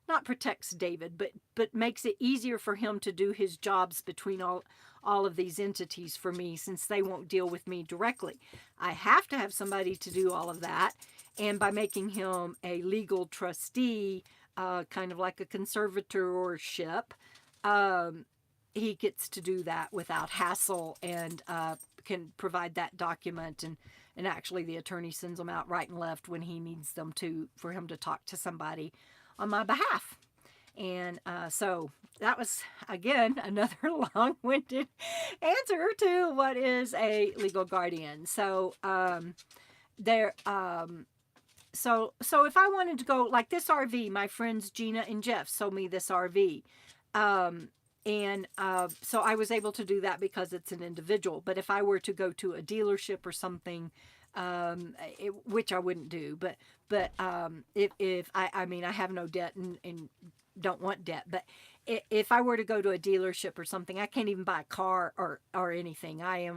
not protects David, but makes it easier for him to do his jobs between all of these entities for me, since they won't deal with me directly. I have to have somebody to do all of that. And by making him a legal trustee, kind of like a conservatorship, he gets to do that without hassle and can provide that document. And actually the attorney sends them out right and left when he needs them for him to talk to somebody on my behalf. And so that was, again, another long-winded answer to what is a legal guardian. So so if I wanted to go, like this RV, my friends Gina and Jeff sold me this RV. So I was able to do that because it's an individual. But if I were to go to a dealership or something, which I wouldn't do, but if I have no debt and don't want debt, but if I were to go to a dealership or something, I can't even buy a car or anything. I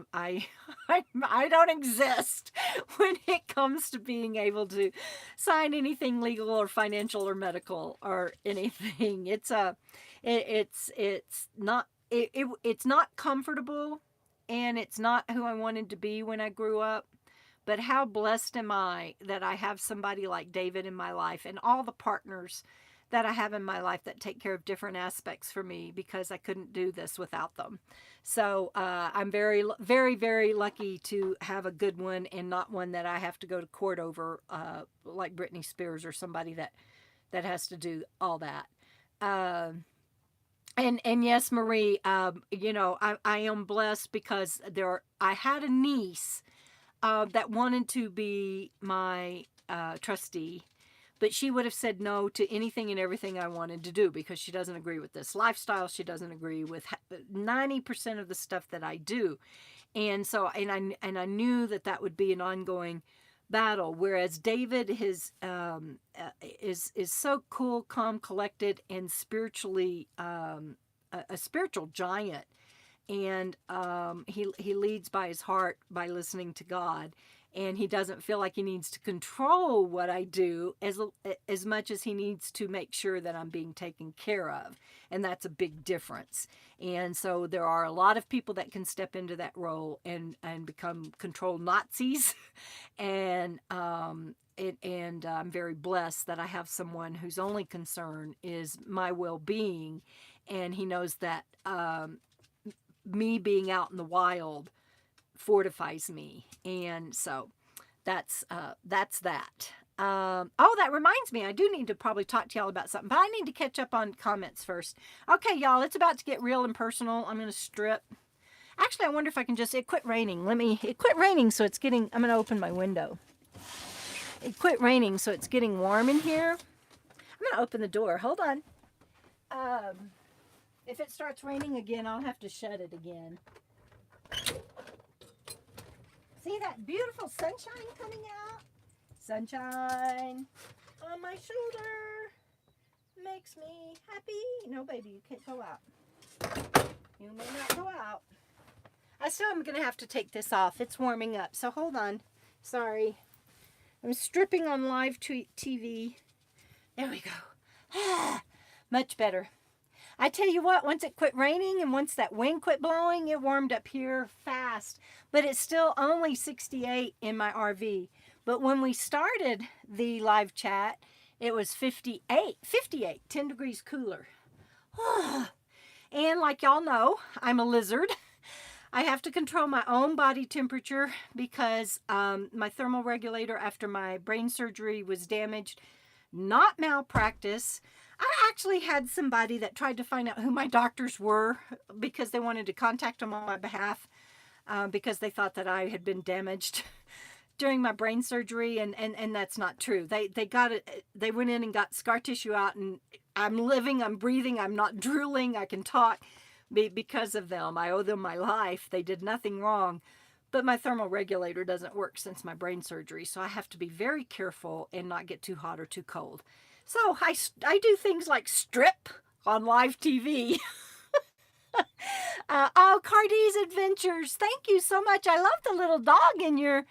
don't exist when it comes to being able to sign anything legal or financial or medical or anything. It's not comfortable, and it's not who I wanted to be when I grew up. But how blessed am I that I have somebody like David in my life, and all the partners that I have in my life that take care of different aspects for me, because I couldn't do this without them. So I'm very, very, very lucky to have a good one, and not one that I have to go to court over, like Britney Spears or somebody that has to do all that. And yes, Marie, I am blessed because I had a niece that wanted to be my trustee, but she would have said no to anything and everything I wanted to do, because she doesn't agree with this lifestyle. She doesn't agree with 90% of the stuff that I do. And so, I knew that would be an ongoing battle. Whereas David is so cool, calm, collected, and spiritually a spiritual giant. And he leads by his heart, by listening to God. And he doesn't feel like he needs to control what I do as much as he needs to make sure that I'm being taken care of. And that's a big difference. And so there are a lot of people that can step into that role and become control Nazis. And I'm very blessed that I have someone whose only concern is my well-being. And he knows that me being out in the wild fortifies me. And so that's that. That reminds me, I do need to probably talk to y'all about something, but I need to catch up on comments first. Okay, y'all, it's about to get real and personal. I'm going to strip. Actually, I wonder if I can it quit raining. It quit raining, so it's getting, I'm going to open my window. It quit raining, so it's getting warm in here. I'm going to open the door. Hold on. If it starts raining again, I'll have to shut it again. See that beautiful sunshine coming out? Sunshine on my shoulder makes me happy. No, baby, you can't go out. You may not go out. I still am going to have to take this off. It's warming up, so hold on. Sorry. I'm stripping on live TV. There we go. Much better. I tell you what, once it quit raining and once that wind quit blowing, it warmed up here fast. But it's still only 68 in my RV. But when we started the live chat, it was 58, 10 degrees cooler. And like y'all know, I'm a lizard. I have to control my own body temperature because my thermal regulator after my brain surgery was damaged. Not malpractice. I actually had somebody that tried to find out who my doctors were because they wanted to contact them on my behalf because they thought that I had been damaged during my brain surgery, and that's not true. They got it. They went in and got scar tissue out, and I'm living, I'm breathing, I'm not drooling, I can talk because of them. I owe them my life. They did nothing wrong. But my thermal regulator doesn't work since my brain surgery, so I have to be very careful and not get too hot or too cold. So I do things like strip on live TV. KarDeezAdventures, thank you so much. I love the little dog in your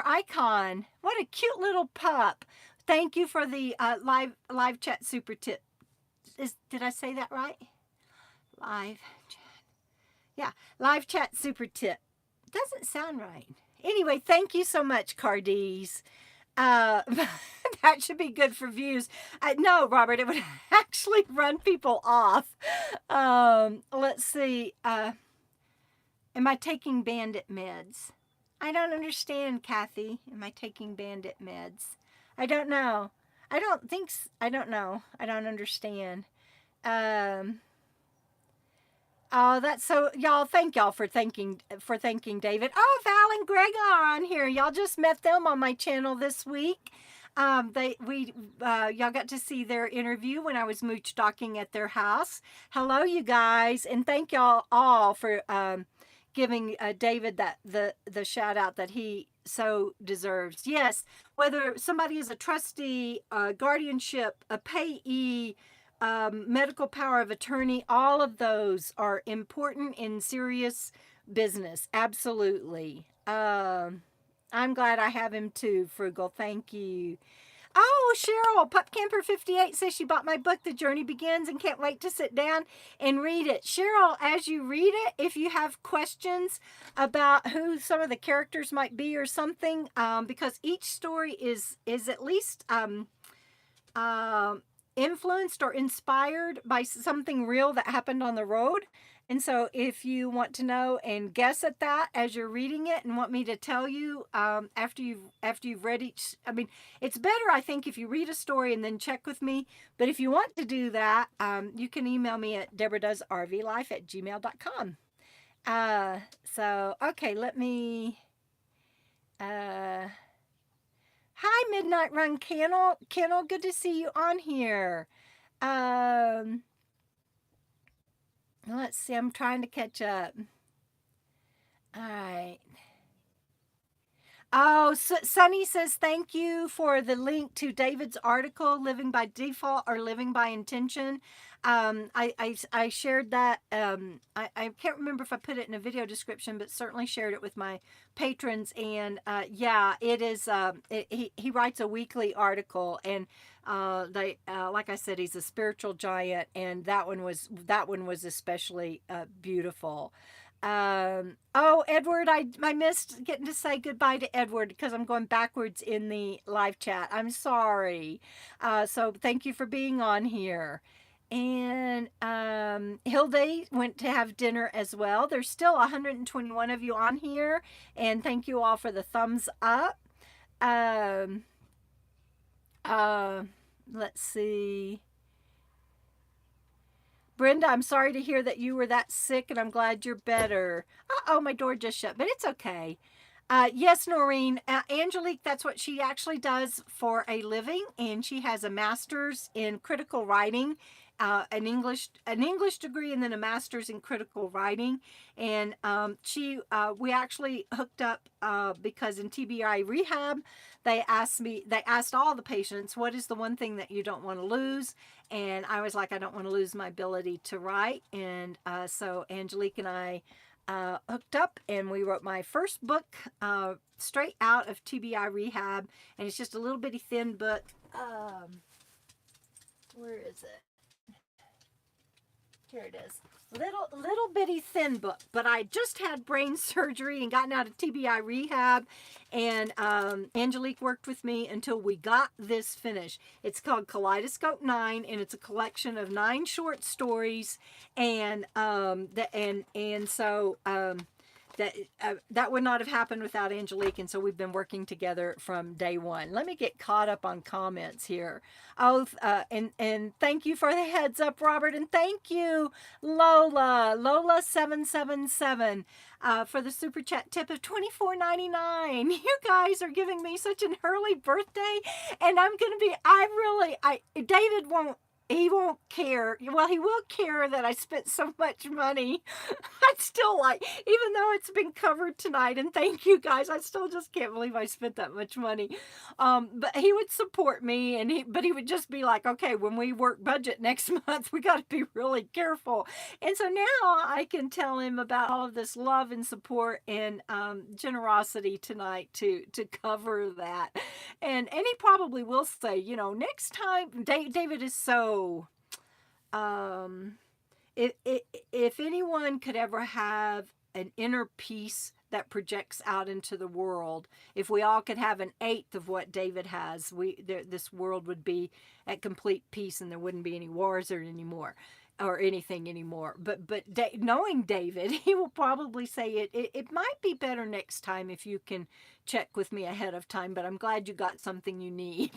icon. What a cute little pup. Thank you for the live chat super tip. Did I say that right? Live chat. Yeah, live chat super tip. Doesn't sound right. Anyway, thank you so much, KarDeez. That should be good for views. No, Robert, it would actually run people off. Let's see. Am I taking Bandit meds? I don't understand, Kathy. Am I taking Bandit meds? I don't know. I don't know. I don't understand. Oh, that's so, y'all, thank y'all for thanking David. Oh, Val and Greg are on here. Y'all just met them on my channel this week. Y'all got to see their interview when I was mooch docking at their house. Hello, you guys, and thank y'all all for giving David the shout out that he so deserves. Yes, whether somebody is a trustee, a guardianship, a payee, medical power of attorney, all of those are important in serious business. Absolutely. I'm glad I have him too, Frugal. Thank you. Oh, Cheryl, Pup Camper 58 says she bought my book, The Journey Begins, and can't wait to sit down and read it. Cheryl, as you read it, if you have questions about who some of the characters might be or something, because each story is at least influenced or inspired by something real that happened on the road. And so if you want to know and guess at that as you're reading it and want me to tell you after you've read each, I mean, it's better, I think, if you read a story and then check with me. But if you want to do that, you can email me at debradoesrvlife@gmail.com. So, okay, let me... Hi, Midnight Run Kennel. Kennel, good to see you on here. Let's see, I'm trying to catch up. All right. Oh, Sunny says thank you for the link to David's article, Living by Default or Living by Intention. I shared that. I can't remember if I put it in a video description, but certainly shared it with my patrons. And yeah, it is. He writes a weekly article, and like I said, he's a spiritual giant, and that one was especially beautiful. Oh, Edward, I missed getting to say goodbye to Edward because I'm going backwards in the live chat. I'm sorry. So thank you for being on here. And Hilde went to have dinner as well. There's still 121 of you on here, and thank you all for the thumbs up. Let's see. Brenda, I'm sorry to hear that you were that sick, and I'm glad you're better. Uh-oh, my door just shut, but it's okay. Yes, Noreen, Angelique, that's what she actually does for a living, and she has a master's in critical writing, an English degree, and then a master's in critical writing. And we actually hooked up because in TBI rehab, they asked all the patients, what is the one thing that you don't want to lose? And I was like, I don't want to lose my ability to write. And so Angelique and I hooked up, and we wrote my first book straight out of TBI rehab. And it's just a little bitty thin book. Where is it? Here it is. Little bitty thin book, but I just had brain surgery and gotten out of TBI rehab, and Angelique worked with me until we got this finished. It's called Kaleidoscope 9, and it's a collection of 9 short stories, and so that would not have happened without Angelique, and so we've been working together from day one. Let me get caught up on comments here. Oh, and thank you for the heads up, Robert, and thank you, Lola777, for the super chat tip of $24.99. You guys are giving me such an early birthday, and David he won't care. Well, he will care that I spent so much money. I'd still like, even though it's been covered tonight, and thank you guys, I still just can't believe I spent that much money. But he would support me, but he would just be like, okay, when we work budget next month, we got to be really careful. And so now I can tell him about all of this love and support and generosity tonight to cover that. And he probably will say, next time, David is so, if anyone could ever have an inner peace that projects out into the world, if we all could have 1/8 of what David has, this world would be at complete peace, and there wouldn't be any wars or anything anymore. But knowing David, he will probably say it might be better next time if you can check with me ahead of time, but I'm glad you got something you need.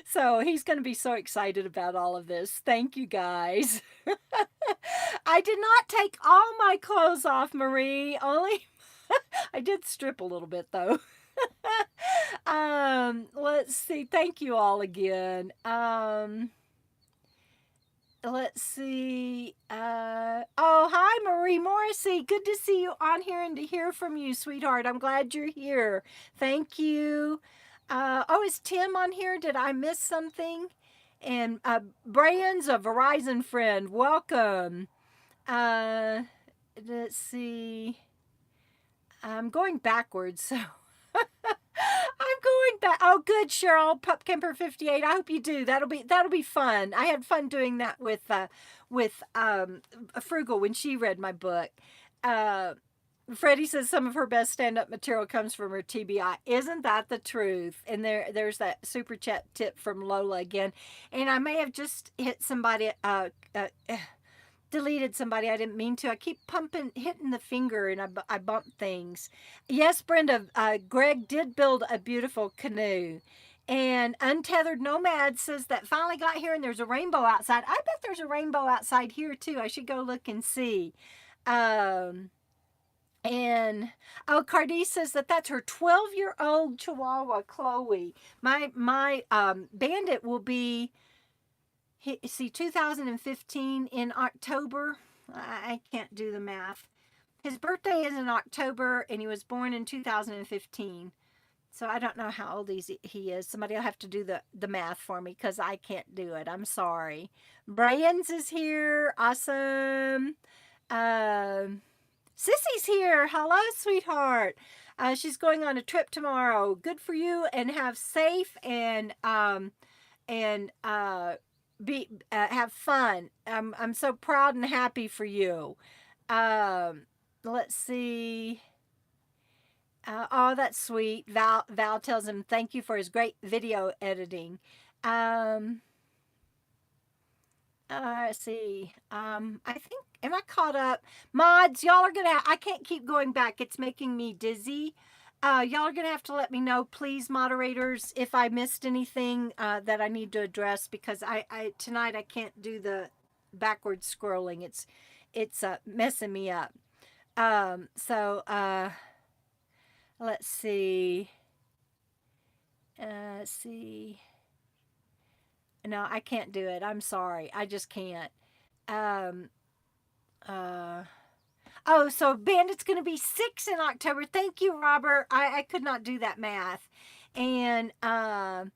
So he's going to be so excited about all of this. Thank you, guys. I did not take all my clothes off, Marie. Only I did strip a little bit, though. Let's see. Thank you all again. Let's see. Oh, hi, Marie Morrissey. Good to see you on here and to hear from you, sweetheart. I'm glad you're here. Thank you. Oh, is Tim on here? Did I miss something? And Brian's a Verizon friend. Welcome. Let's see. I'm going backwards, so I'm going back. Oh, good, Cheryl, Pup Camper 58. I hope you do. That'll be fun. I had fun doing that with Frugal when she read my book. Freddie says some of her best stand-up material comes from her TBI. Isn't that the truth? And there's that super chat tip from Lola again. And I may have just hit somebody, deleted somebody. I didn't mean to. I keep hitting the finger, and I bump things. Yes, Brenda, Greg did build a beautiful canoe. And Untethered Nomad says that finally got here and there's a rainbow outside. I bet there's a rainbow outside here too. I should go look and see. And KarDeez says that's her 12-year-old Chihuahua, Chloe. My Bandit will be, see, 2015 in October. I can't do the math. His birthday is in October, and he was born in 2015. So I don't know how old he is. Somebody will have to do the math for me because I can't do it. I'm sorry. Brian's is here. Awesome. Sissie's here. Hello, sweetheart. She's going on a trip tomorrow. Good for you, and have safe and have fun. I'm so proud and happy for you. Let's see. Oh, that's sweet. Val tells him thank you for his great video editing. Let's see. I think, am I caught up? Mods, y'all are gonna, I can't keep going back. It's making me dizzy. Y'all are gonna have to let me know, please, moderators, if I missed anything that I need to address, because tonight I can't do the backwards scrolling. It's messing me up. Let's see. Let's see. No, I can't do it. I'm sorry. I just can't. Oh, so Bandit's going to be 6 in October. Thank you, Robert. I could not do that math. And, Untethered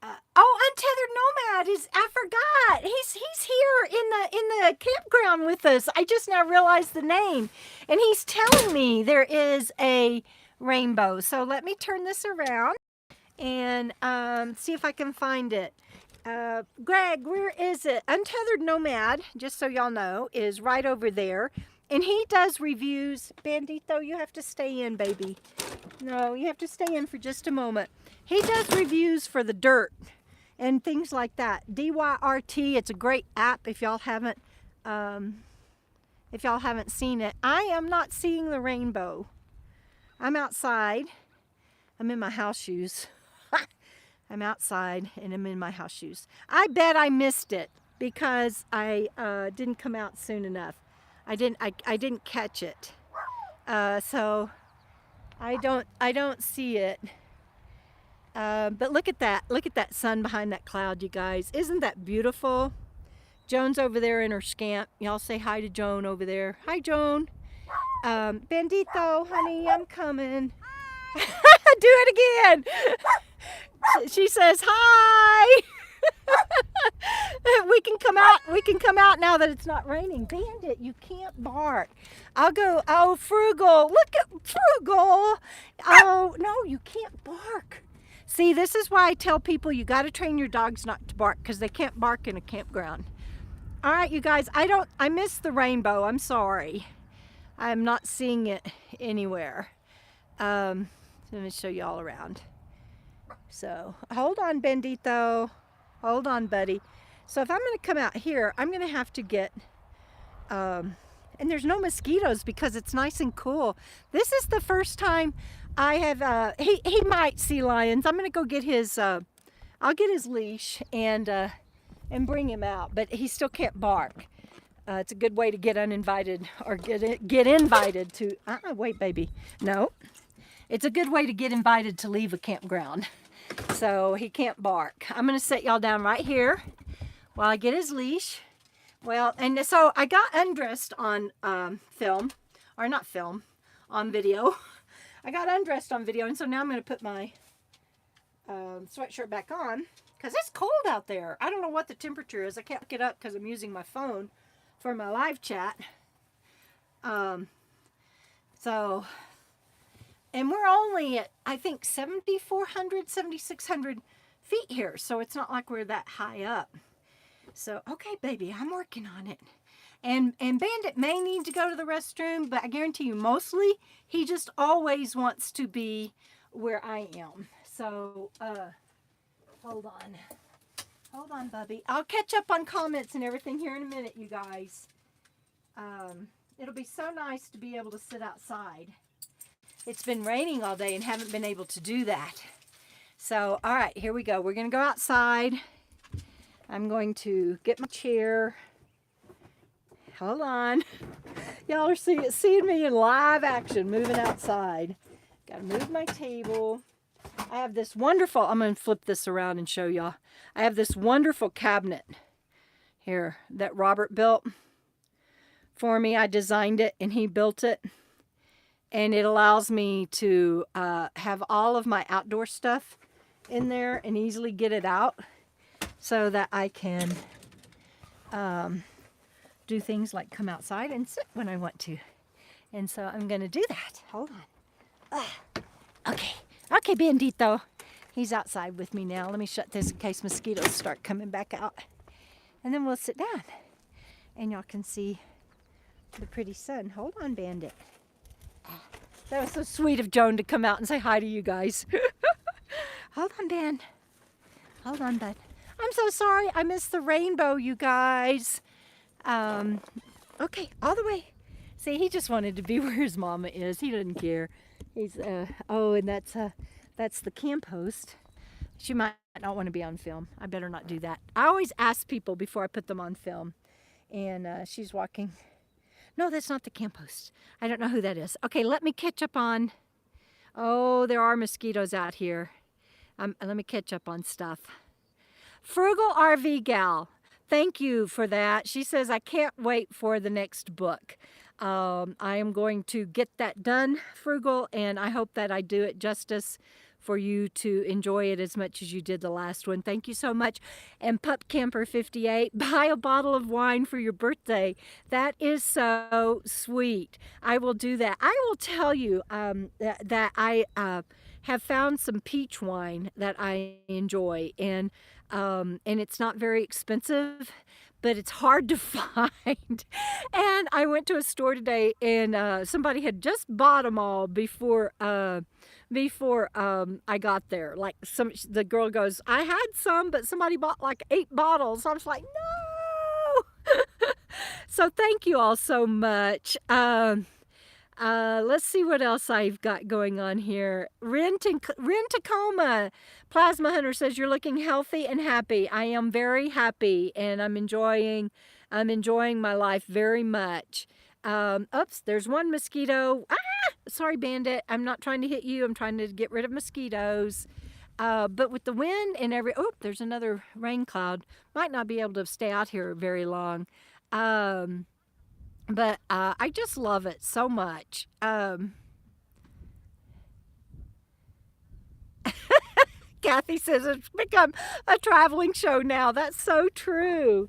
Nomad I forgot. He's here in the campground with us. I just now realized the name. And he's telling me there is a rainbow. So let me turn this around and see if I can find it. Greg, where is it? Untethered Nomad, just so y'all know, is right over there. And he does reviews. Bandito, you have to stay in, baby. No, you have to stay in for just a moment. He does reviews for the dirt and things like that. DYRT, it's a great app if y'all haven't seen it. I am not seeing the rainbow. I'm outside. I'm in my house shoes. I'm outside and I'm in my house shoes. I bet I missed it because I didn't come out soon enough. I didn't catch it. So I don't see it. But look at that. Look at that sun behind that cloud, you guys. Isn't that beautiful? Joan's over there in her scamp. Y'all say hi to Joan over there. Hi, Joan. Bandito, honey, I'm coming. Do it again. She says hi. We can come out. We can come out now that it's not raining. Bandit, you can't bark. I'll go. Oh, Frugal. Look at Frugal. Oh, no, you can't bark. See, this is why I tell people you got to train your dogs not to bark, because they can't bark in a campground. All right, you guys, I missed the rainbow. I'm sorry. I'm not seeing it anywhere. Let me show you all around. So hold on, Bandito. Hold on, buddy. So if I'm going to come out here, I'm going to have to get, and there's no mosquitoes because it's nice and cool. This is the first time I have, he might see lions. I'm going to go get his, I'll get his leash and bring him out, but he still can't bark. It's a good way to get uninvited or get invited to, wait, baby. No, it's a good way to get invited to leave a campground. So he can't bark. I'm going to set y'all down right here while I get his leash. Well, and so I got undressed on film, or not film, on video. I got undressed on video, and so now I'm going to put my sweatshirt back on because it's cold out there. I don't know what the temperature is. I can't look it up because I'm using my phone for my live chat. So, and we're only at, I think, 7,400, 7,600 feet here. So it's not like we're that high up. So, okay, baby, I'm working on it. And Bandit may need to go to the restroom, but I guarantee you, mostly, he just always wants to be where I am. So, hold on. Hold on, Bubby. I'll catch up on comments and everything here in a minute, you guys. It'll be so nice to be able to sit outside. It's been raining all day and haven't been able to do that. So, all right, here we go. We're going to go outside. I'm going to get my chair. Hold on. Y'all are seeing me in live action moving outside. Got to move my table. I have this wonderful, I'm going to flip this around and show y'all. I have this wonderful cabinet here that Robert built for me. I designed it and he built it. And it allows me to have all of my outdoor stuff in there and easily get it out so that I can do things like come outside and sit when I want to. And so I'm going to do that. Hold on. Okay. Okay, Bandito. He's outside with me now. Let me shut this in case mosquitoes start coming back out. And then we'll sit down. And y'all can see the pretty sun. Hold on, Bandit. That was so sweet of Joan to come out and say hi to you guys. Hold on, Dan. Hold on, bud. I'm so sorry. I missed the rainbow, you guys. Okay, all the way. See, he just wanted to be where his mama is. He doesn't care. He's, oh, and that's the camp host. She might not want to be on film. I better not do that. I always ask people before I put them on film. And she's walking. No, that's not the camp host. I don't know who that is. Okay, let me catch up on... Oh, there are mosquitoes out here. Let me catch up on stuff. Frugal RV Gal. Thank you for that. She says, I can't wait for the next book. I am going to get that done, Frugal, and I hope that I do it justice for you to enjoy it as much as you did the last one. Thank you so much. And Pup Camper 58, buy a bottle of wine for your birthday. That is so sweet. I will do that. I will tell you that I have found some peach wine that I enjoy, and it's not very expensive, but it's hard to find. And I went to a store today, and somebody had just bought them all before I got there. Like the girl goes, I had some, but somebody bought like 8 bottles. I was like, no. So thank you all so much. Let's see what else I've got going on here. Ren Tacoma, Plasma Hunter says, you're looking healthy and happy. I am very happy, and I'm enjoying my life very much. Oops, there's one mosquito. Sorry, Bandit. I'm not trying to hit you. I'm trying to get rid of mosquitoes. But with the wind and oh, there's another rain cloud. Might not be able to stay out here very long. But I just love it so much. Kathy says it's become a traveling show now. That's so true.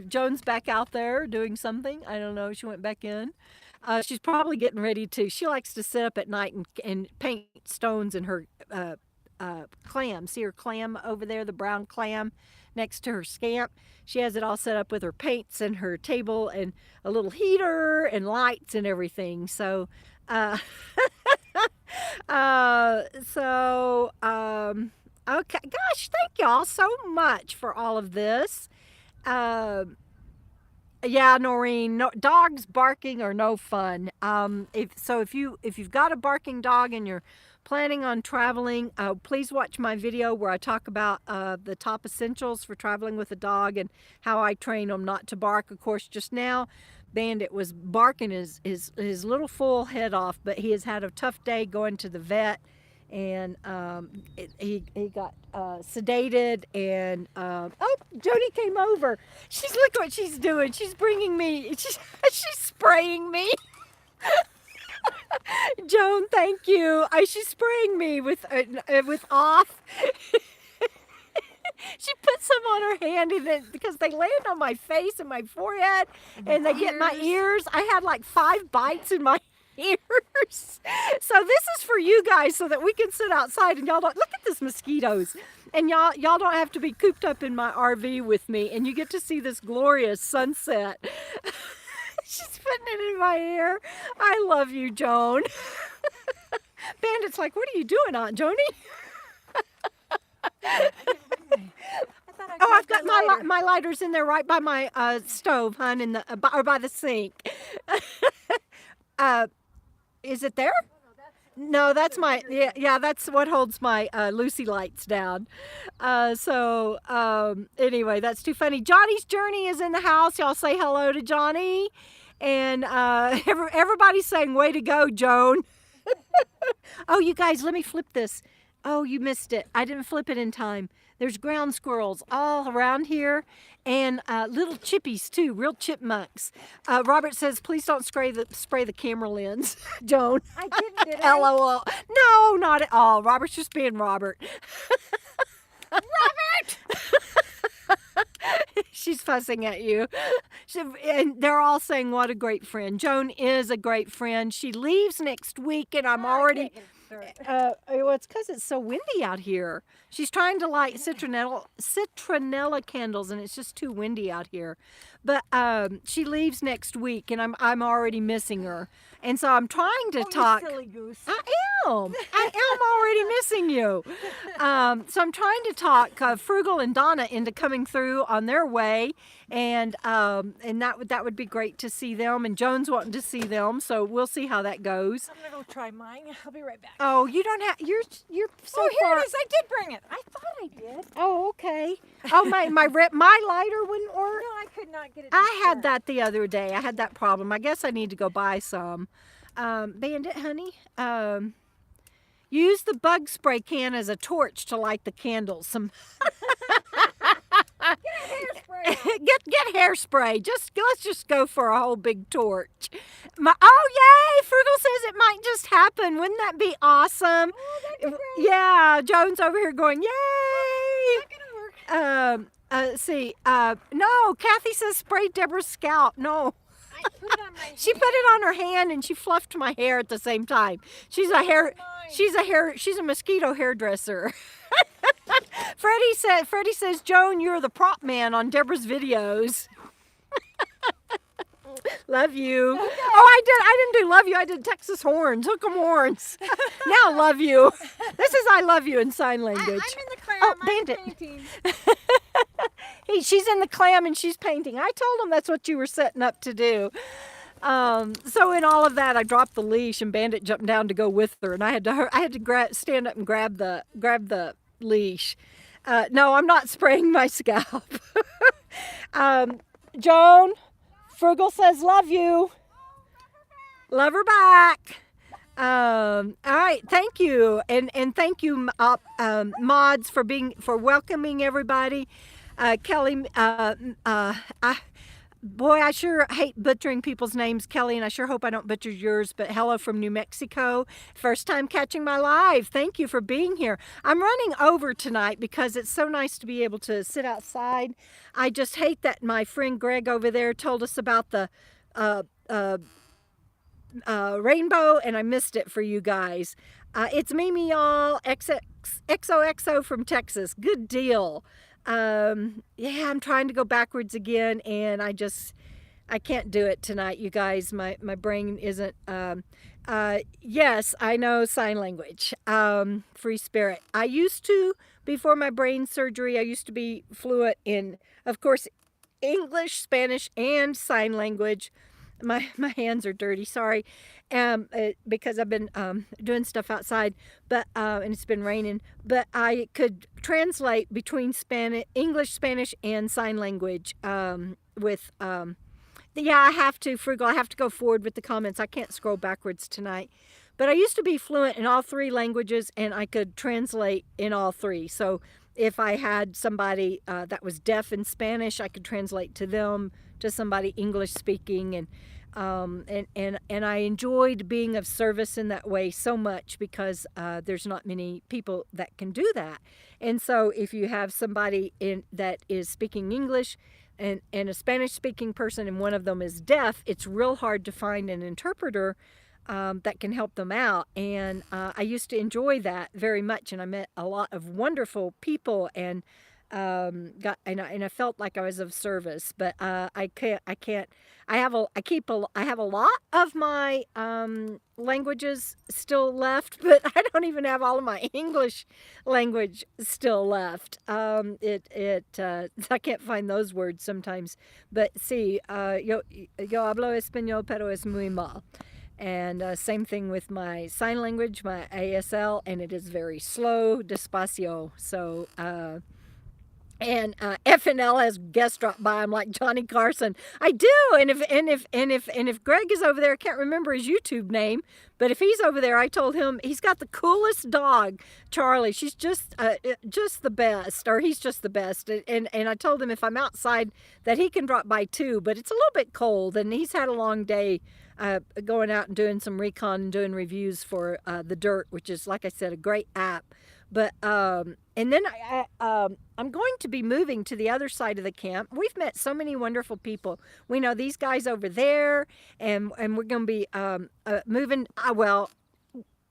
Joan's back out there doing something. I don't know. She went back in. She's probably getting ready to. She likes to sit up at night and paint stones in her clam. See her clam over there, the brown clam next to her scamp. She has it all set up with her paints and her table and a little heater and lights and everything. So, okay, gosh, thank y'all so much for all of this. Yeah, Noreen, no, dogs barking are no fun. If you've got a barking dog and you're planning on traveling, please watch my video where I talk about the top essentials for traveling with a dog and how I train them not to bark. Of course, just now, Bandit was barking his little full head off, but he has had a tough day going to the vet, and he got sedated, and oh, Jody came over. Look what she's doing. She's bringing me, she's spraying me. Joan, thank you. She's spraying me with off. She put some on her hand because they land on my face and my forehead, and they get my ears. I had like 5 bites in my ears. So this is for you guys, so that we can sit outside and y'all don't look at these mosquitoes, and y'all don't have to be cooped up in my RV with me, and you get to see this glorious sunset. She's putting it in my hair. I love you, Joan. Bandit's like, what are you doing, Aunt Joni? I've got my lighters in there right by my stove, hon, in the or by the sink. Is it there? No, that's my yeah. That's what holds my Lucy lights down. Anyway, that's too funny. Johnny's Journey is in the house. Y'all say hello to Johnny, and everybody's saying way to go, Joan. Oh, you guys, let me flip this. Oh, you missed it. I didn't flip it in time. There's ground squirrels all around here, and little chippies too, real chipmunks. Robert says, please don't spray the camera lens, Joan. I didn't, did I? LOL. No, not at all. Robert's just being Robert. Robert! She's fussing at you. And they're all saying, what a great friend. Joan is a great friend. She leaves next week, and I'm already... well, it's because it's so windy out here. She's trying to light citronella candles, and it's just too windy out here. But she leaves next week, and I'm already missing her. And so I'm trying to talk. You silly goose. I am already missing you. So I'm trying to talk Frugal and Donna into coming through on their way, and that would be great to see them. And Joan's wanting to see them, so we'll see how that goes. I'm gonna go try mine. I'll be right back. Oh, you don't have. You're so here far. it is. I did bring it. I thought I did. Oh, okay. Oh, my lighter wouldn't work. No, I could not get it. I had that the other day. I had that problem. I guess I need to go buy some. Bandit, honey, use the bug spray can as a torch to light the candles. Some get hairspray. Let's just go for a whole big torch. Oh yay! Frugal says it might just happen. Wouldn't that be awesome? Oh, that'd be great. Yeah, Joan's over here going, yay! It's not gonna work. No, Kathy says spray Debra's scalp. No. I put it on my She put it on her hand and she fluffed my hair at the same time. She's a mosquito hairdresser. Freddie says, Joan, you're the prop man on Debra's videos. Love you. Okay. Oh, I didn't do love you. I did Texas horns, hook 'em horns. Now love you. This is I love you in sign language. I'm in the clam. Oh, I'm Bandit. painting. She's in the clam and she's painting. I told him that's what you were setting up to do. So in all of that, I dropped the leash and Bandit jumped down to go with her, and I had to stand up and grab the leash. No, I'm not spraying my scalp. Joan, Frugal says love you. Love her back. All right, thank you, and thank you, mods, for welcoming everybody. Kelly, boy, I sure hate butchering people's names, Kelly, and I sure hope I don't butcher yours, but hello from New Mexico. First time catching my live. Thank you for being here. I'm running over tonight because it's so nice to be able to sit outside. I just hate that my friend Greg over there told us about the rainbow, and I missed it for you guys. It's Mimi, y'all. XOXO from Texas. Good deal. Yeah, I'm trying to go backwards again, and I can't do it tonight, you guys. My brain isn't, yes, I know sign language, free spirit. I used to, before my brain surgery, I used to be fluent in, of course, English, Spanish, and sign language. My hands are dirty, sorry, because I've been doing stuff outside, but and it's been raining. But I could translate between English, Spanish, and sign language. Yeah, I have to, Frugal. I have to go forward with the comments. I can't scroll backwards tonight. But I used to be fluent in all 3 languages, and I could translate in all 3. So if I had somebody that was deaf in Spanish, I could translate to them, to somebody English speaking, and And I enjoyed being of service in that way so much because there's not many people that can do that. And so if you have somebody that is speaking English and a Spanish speaking person and one of them is deaf, it's real hard to find an interpreter that can help them out. And I used to enjoy that very much, and I met a lot of wonderful people and I felt like I was of service. But I can't. I have a lot of my languages still left, but I don't even have all of my English language still left. I can't find those words sometimes. But sí, yo hablo español, pero es muy mal. And same thing with my sign language, my ASL, and it is very slow, despacio. So, and FNL has guest dropped by. I'm like Johnny Carson. I do, and if Greg is over there, I can't remember his YouTube name, but if he's over there, I told him he's got the coolest dog, Charlie. She's just the best, or he's just the best. And I told him if I'm outside that he can drop by too, but it's a little bit cold, and he's had a long day. Going out and doing some recon and doing reviews for The Dirt, which is, like I said, a great app. But and then I'm going to be moving to the other side of the camp. We've met so many wonderful people. We know these guys over there, and we're going to be moving. Well,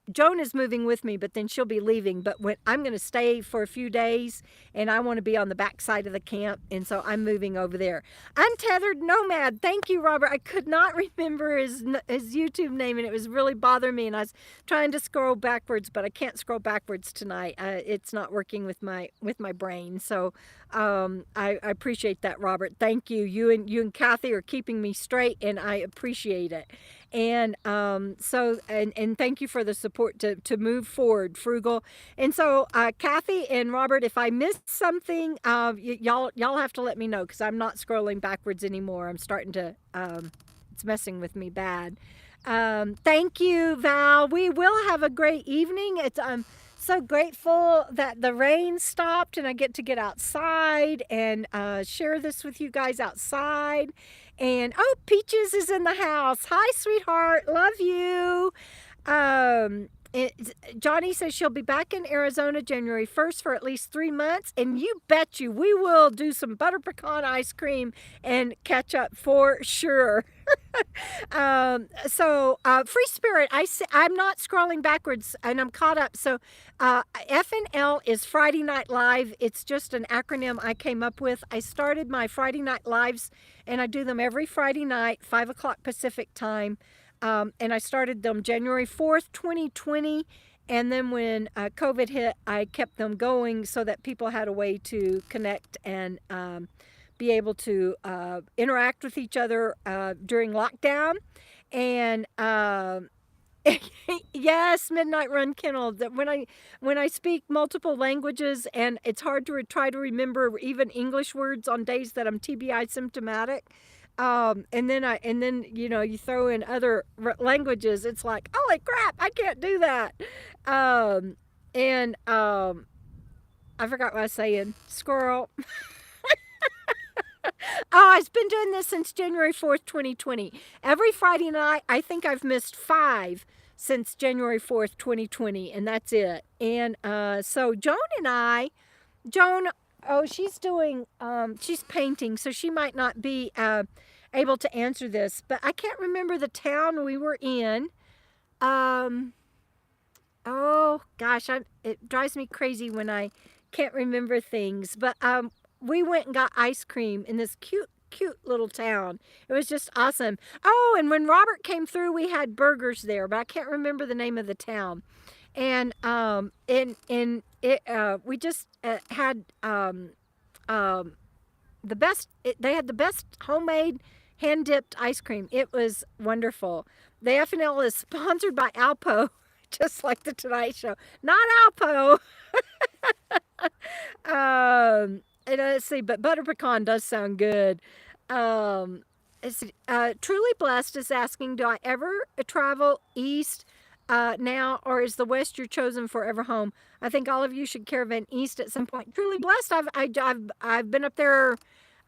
Joan is moving with me, but then she'll be leaving. But I'm going to stay for a few days, and I want to be on the back side of the camp, and so I'm moving over there. Untethered Nomad, thank you, Robert. I could not remember his YouTube name, and it was really bothering me, and I was trying to scroll backwards, but I can't scroll backwards tonight. It's not working with my brain, so I appreciate that, Robert. Thank you. You and Kathy are keeping me straight, and I appreciate it. And so thank you for the support to move forward, Frugal. And so Kathy and Robert, if I missed something, y'all have to let me know, because I'm not scrolling backwards anymore. I'm starting to it's messing with me bad. Thank you, Val. We will have a great evening. I'm so grateful that the rain stopped and I get to get outside and share this with you guys outside. And Peaches is in the house. Hi, sweetheart. Love you. Johnny says she'll be back in Arizona January 1st for at least 3 months. And you bet you we will do some butter pecan ice cream and catch up for sure. Free Spirit, I'm not scrolling backwards and I'm caught up. So FNL is Friday Night Live. It's just an acronym I came up with. I started my Friday Night Lives and I do them every Friday night, 5 o'clock Pacific time. And I started them January 4th, 2020. And then when COVID hit, I kept them going so that people had a way to connect and be able to interact with each other during lockdown. And yes, Midnight Run Kennel. That when I speak multiple languages and it's hard to try to remember even English words on days that I'm TBI symptomatic. And then you throw in other languages. It's like, holy crap, I can't do that. I forgot what I was saying. Squirrel. I've been doing this since January 4th, 2020. Every Friday night, I think I've missed 5 since January 4th, 2020, and that's it. And so Joan, she's she's painting, so she might not be able to answer this, but I can't remember the town we were in. Oh gosh, it drives me crazy when I can't remember things, but we went and got ice cream in this cute little town. It was just awesome. Oh, and when Robert came through, we had burgers there, but I can't remember the name of the town. And we just had the best. They had the best homemade hand dipped ice cream. It was wonderful. The FNL is sponsored by Alpo, just like the Tonight Show. Not Alpo. And let's see, but butter pecan does sound good. Truly Blessed is asking, do I ever travel east now, or is the West your chosen forever home? I think all of you should caravan east at some point. Truly Blessed, I've been up there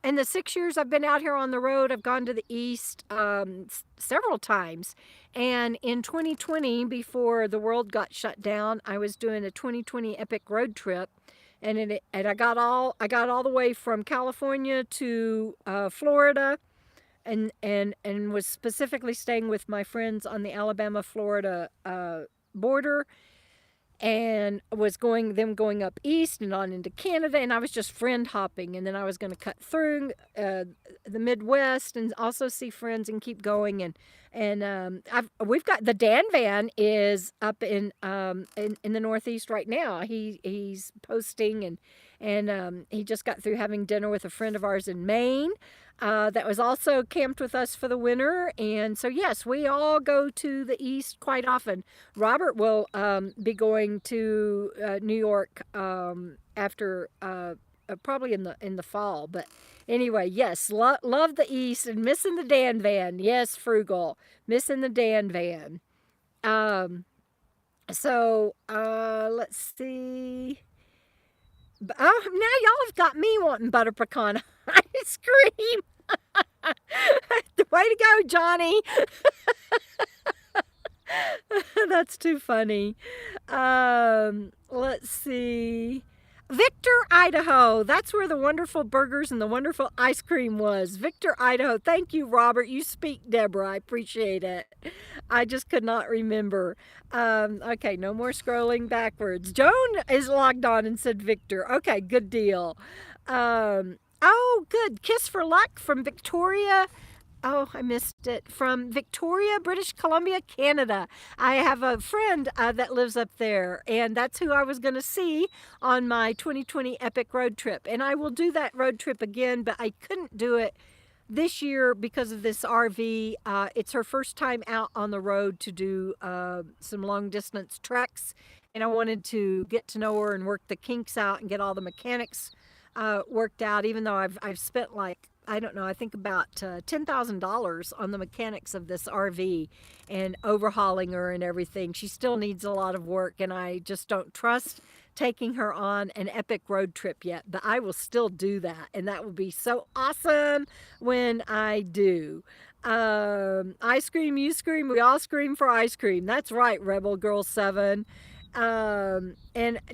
in the 6 years I've been out here on the road, I've gone to the East several times. And in 2020, before the world got shut down, I was doing a 2020 epic road trip. And I got all the way from California to Florida, and was specifically staying with my friends on the Alabama-Florida border, and was going up east and on into Canada, and I was just friend hopping, and then I was going to cut through the Midwest and also see friends and keep going. And we've got the Dan van is up in the Northeast right now. He's posting, and he just got through having dinner with a friend of ours in Maine. That was also camped with us for the winter. And so, yes, we all go to the East quite often. Robert will be going to New York after probably in the fall. But anyway, yes, love the East and missing the Dan van. Yes, Frugal, missing the Dan van. So let's see. Oh, now y'all have got me wanting butter pecan ice cream. Way to go, Johnny. That's too funny. Let's see. Victor, Idaho. That's where the wonderful burgers and the wonderful ice cream was. Victor, Idaho. Thank you, Robert. You speak Debra. I appreciate it. I just could not remember. Okay, no more scrolling backwards. Joan is logged on and said Victor. Okay, good deal. Oh, good. Kiss for luck from Victoria. Oh, I missed it. From Victoria, British Columbia, Canada. I have a friend that lives up there, and that's who I was going to see on my 2020 epic road trip. And I will do that road trip again, but I couldn't do it this year because of this RV. It's her first time out on the road to do some long distance treks, and I wanted to get to know her and work the kinks out and get all the mechanics worked out, even though I've spent like, I don't know, I think about $10,000 on the mechanics of this RV and overhauling her and everything. She still needs a lot of work, and I just don't trust taking her on an epic road trip yet, but I will still do that, and that will be so awesome when I do. I scream, you scream, we all scream for ice cream. That's right, Rebel Girl 7. And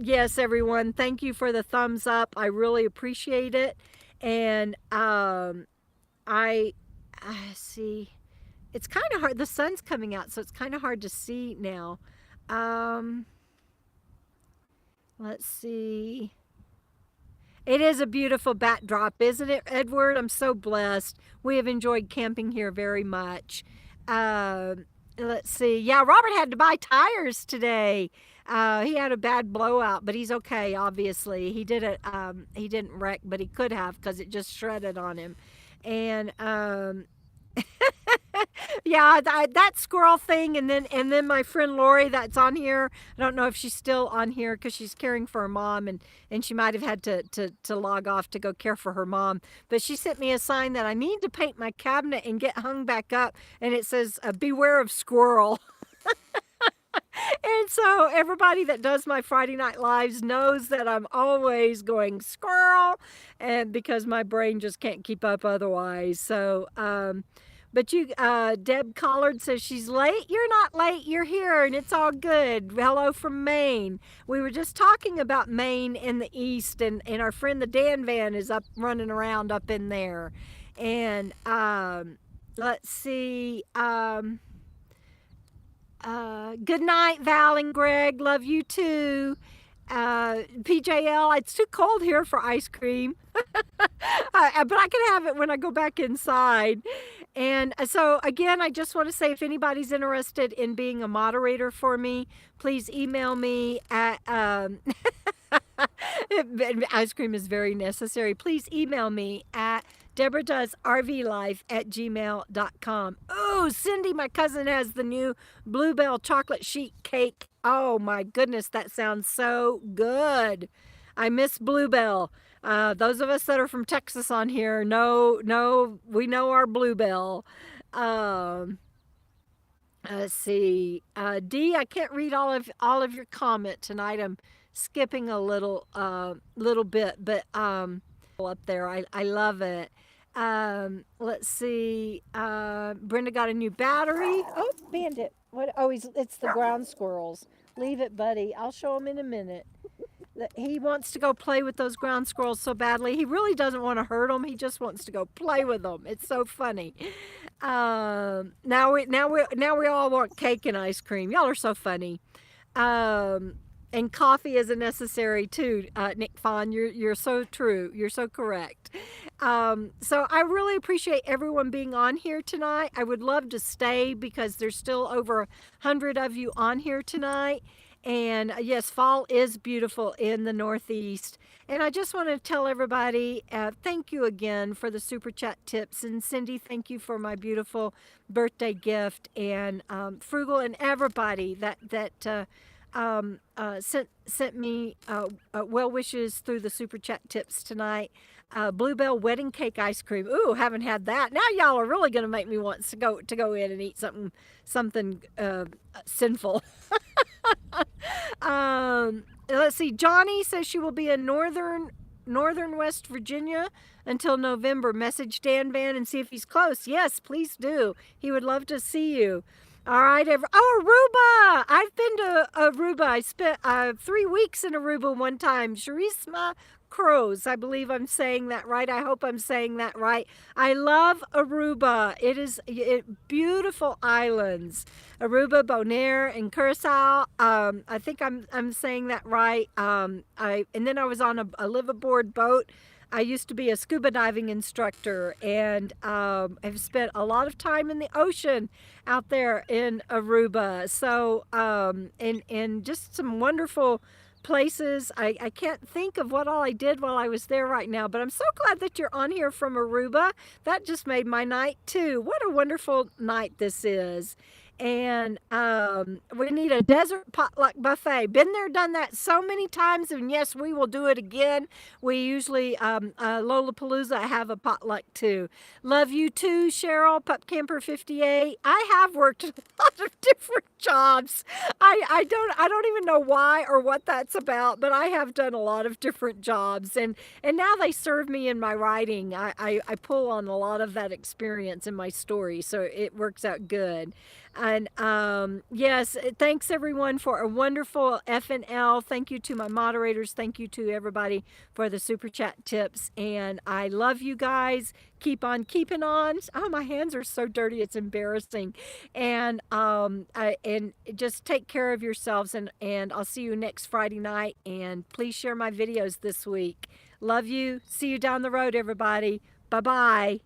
yes, everyone, thank you for the thumbs up. I really appreciate it. And I see, it's kind of hard. The sun's coming out, so it's kind of hard to see now. Let's see. It is a beautiful backdrop, isn't it, Edward? I'm so blessed. We have enjoyed camping here very much. Let's see. Yeah, Robert had to buy tires today. He had a bad blowout, but he's okay, obviously. He didn't wreck, but he could have, because it just shredded on him. And yeah, that squirrel thing, and then my friend Lauri that's on here. I don't know if she's still on here because she's caring for her mom, and she might have had to log off to go care for her mom. But she sent me a sign that I need to paint my cabinet and get hung back up, and it says, beware of squirrel. And so everybody that does my Friday Night Lives knows that I'm always going squirrel, and because my brain just can't keep up otherwise. So, but Deb Collard says she's late. You're not late. You're here, and it's all good. Hello from Maine. We were just talking about Maine in the east, and our friend the Dan van is up running around up in there. And let's see. Good night, Val and Greg. Love you too. PJL, it's too cold here for ice cream. But I can have it when I go back inside. And so again, I just want to say, if anybody's interested in being a moderator for me, please email me at ice cream is very necessary. Please email me at debradoesrvlife@gmail.com. Oh, Cindy, my cousin, has the new Bluebell chocolate sheet cake. Oh my goodness, that sounds so good. I miss Bluebell. Those of us that are from Texas on here we know our Bluebell. Let's see. D, I can't read all of your comment tonight. I'm skipping a little bit, but up there. I love it. Let's see. Brenda got a new battery. Oh, Bandit. What? Oh, it's the ground squirrels. Leave it, buddy. I'll show him in a minute. He wants to go play with those ground squirrels so badly. He really doesn't want to hurt them. He just wants to go play with them. It's so funny. Now we all want cake and ice cream. Y'all are so funny. And coffee isn't necessary too, Nick Fawn. You're so true. You're so correct. So I really appreciate everyone being on here tonight. I would love to stay because there's still over 100 of you on here tonight. And yes, fall is beautiful in the Northeast. And I just want to tell everybody, thank you again for the Super Chat tips. And Cindy, thank you for my beautiful birthday gift. And Frugal and everybody that sent me well wishes through the Super Chat tips tonight. Bluebell wedding cake ice cream. Ooh, haven't had that. Now y'all are really going to make me want to go in and eat something sinful. Let's see. Johnny says she will be in northern West Virginia until November. Message Dan Van and see if he's close. Yes, please do. He would love to see you. All right. Aruba. I've been to Aruba. I spent 3 weeks in Aruba one time. Charisma Crows. I believe I'm saying that right. I hope I'm saying that right. I love Aruba. It is beautiful islands. Aruba, Bonaire, and Curacao. I think I'm saying that right. And then I was on a liveaboard boat. I used to be a scuba diving instructor, and I've spent a lot of time in the ocean out there in Aruba. So, and just some wonderful places. I can't think of what all I did while I was there right now, but I'm so glad that you're on here from Aruba. That just made my night too. What a wonderful night this is. And we need a desert potluck buffet. Been there, done that so many times, and yes, we will do it again. We usually, Lollapalooza, I have a potluck too. Love you too, Cheryl, Pup Camper 58. I have worked a lot of different jobs. I don't even know why or what that's about, but I have done a lot of different jobs, and now they serve me in my writing. I pull on a lot of that experience in my story, so it works out good. And yes, thanks everyone for a wonderful FNL. Thank you to my moderators. Thank you to everybody for the Super Chat tips. And I love you guys. Keep on keeping on. Oh, my hands are so dirty. It's embarrassing. And and just take care of yourselves. And I'll see you next Friday night. And please share my videos this week. Love you. See you down the road, everybody. Bye-bye.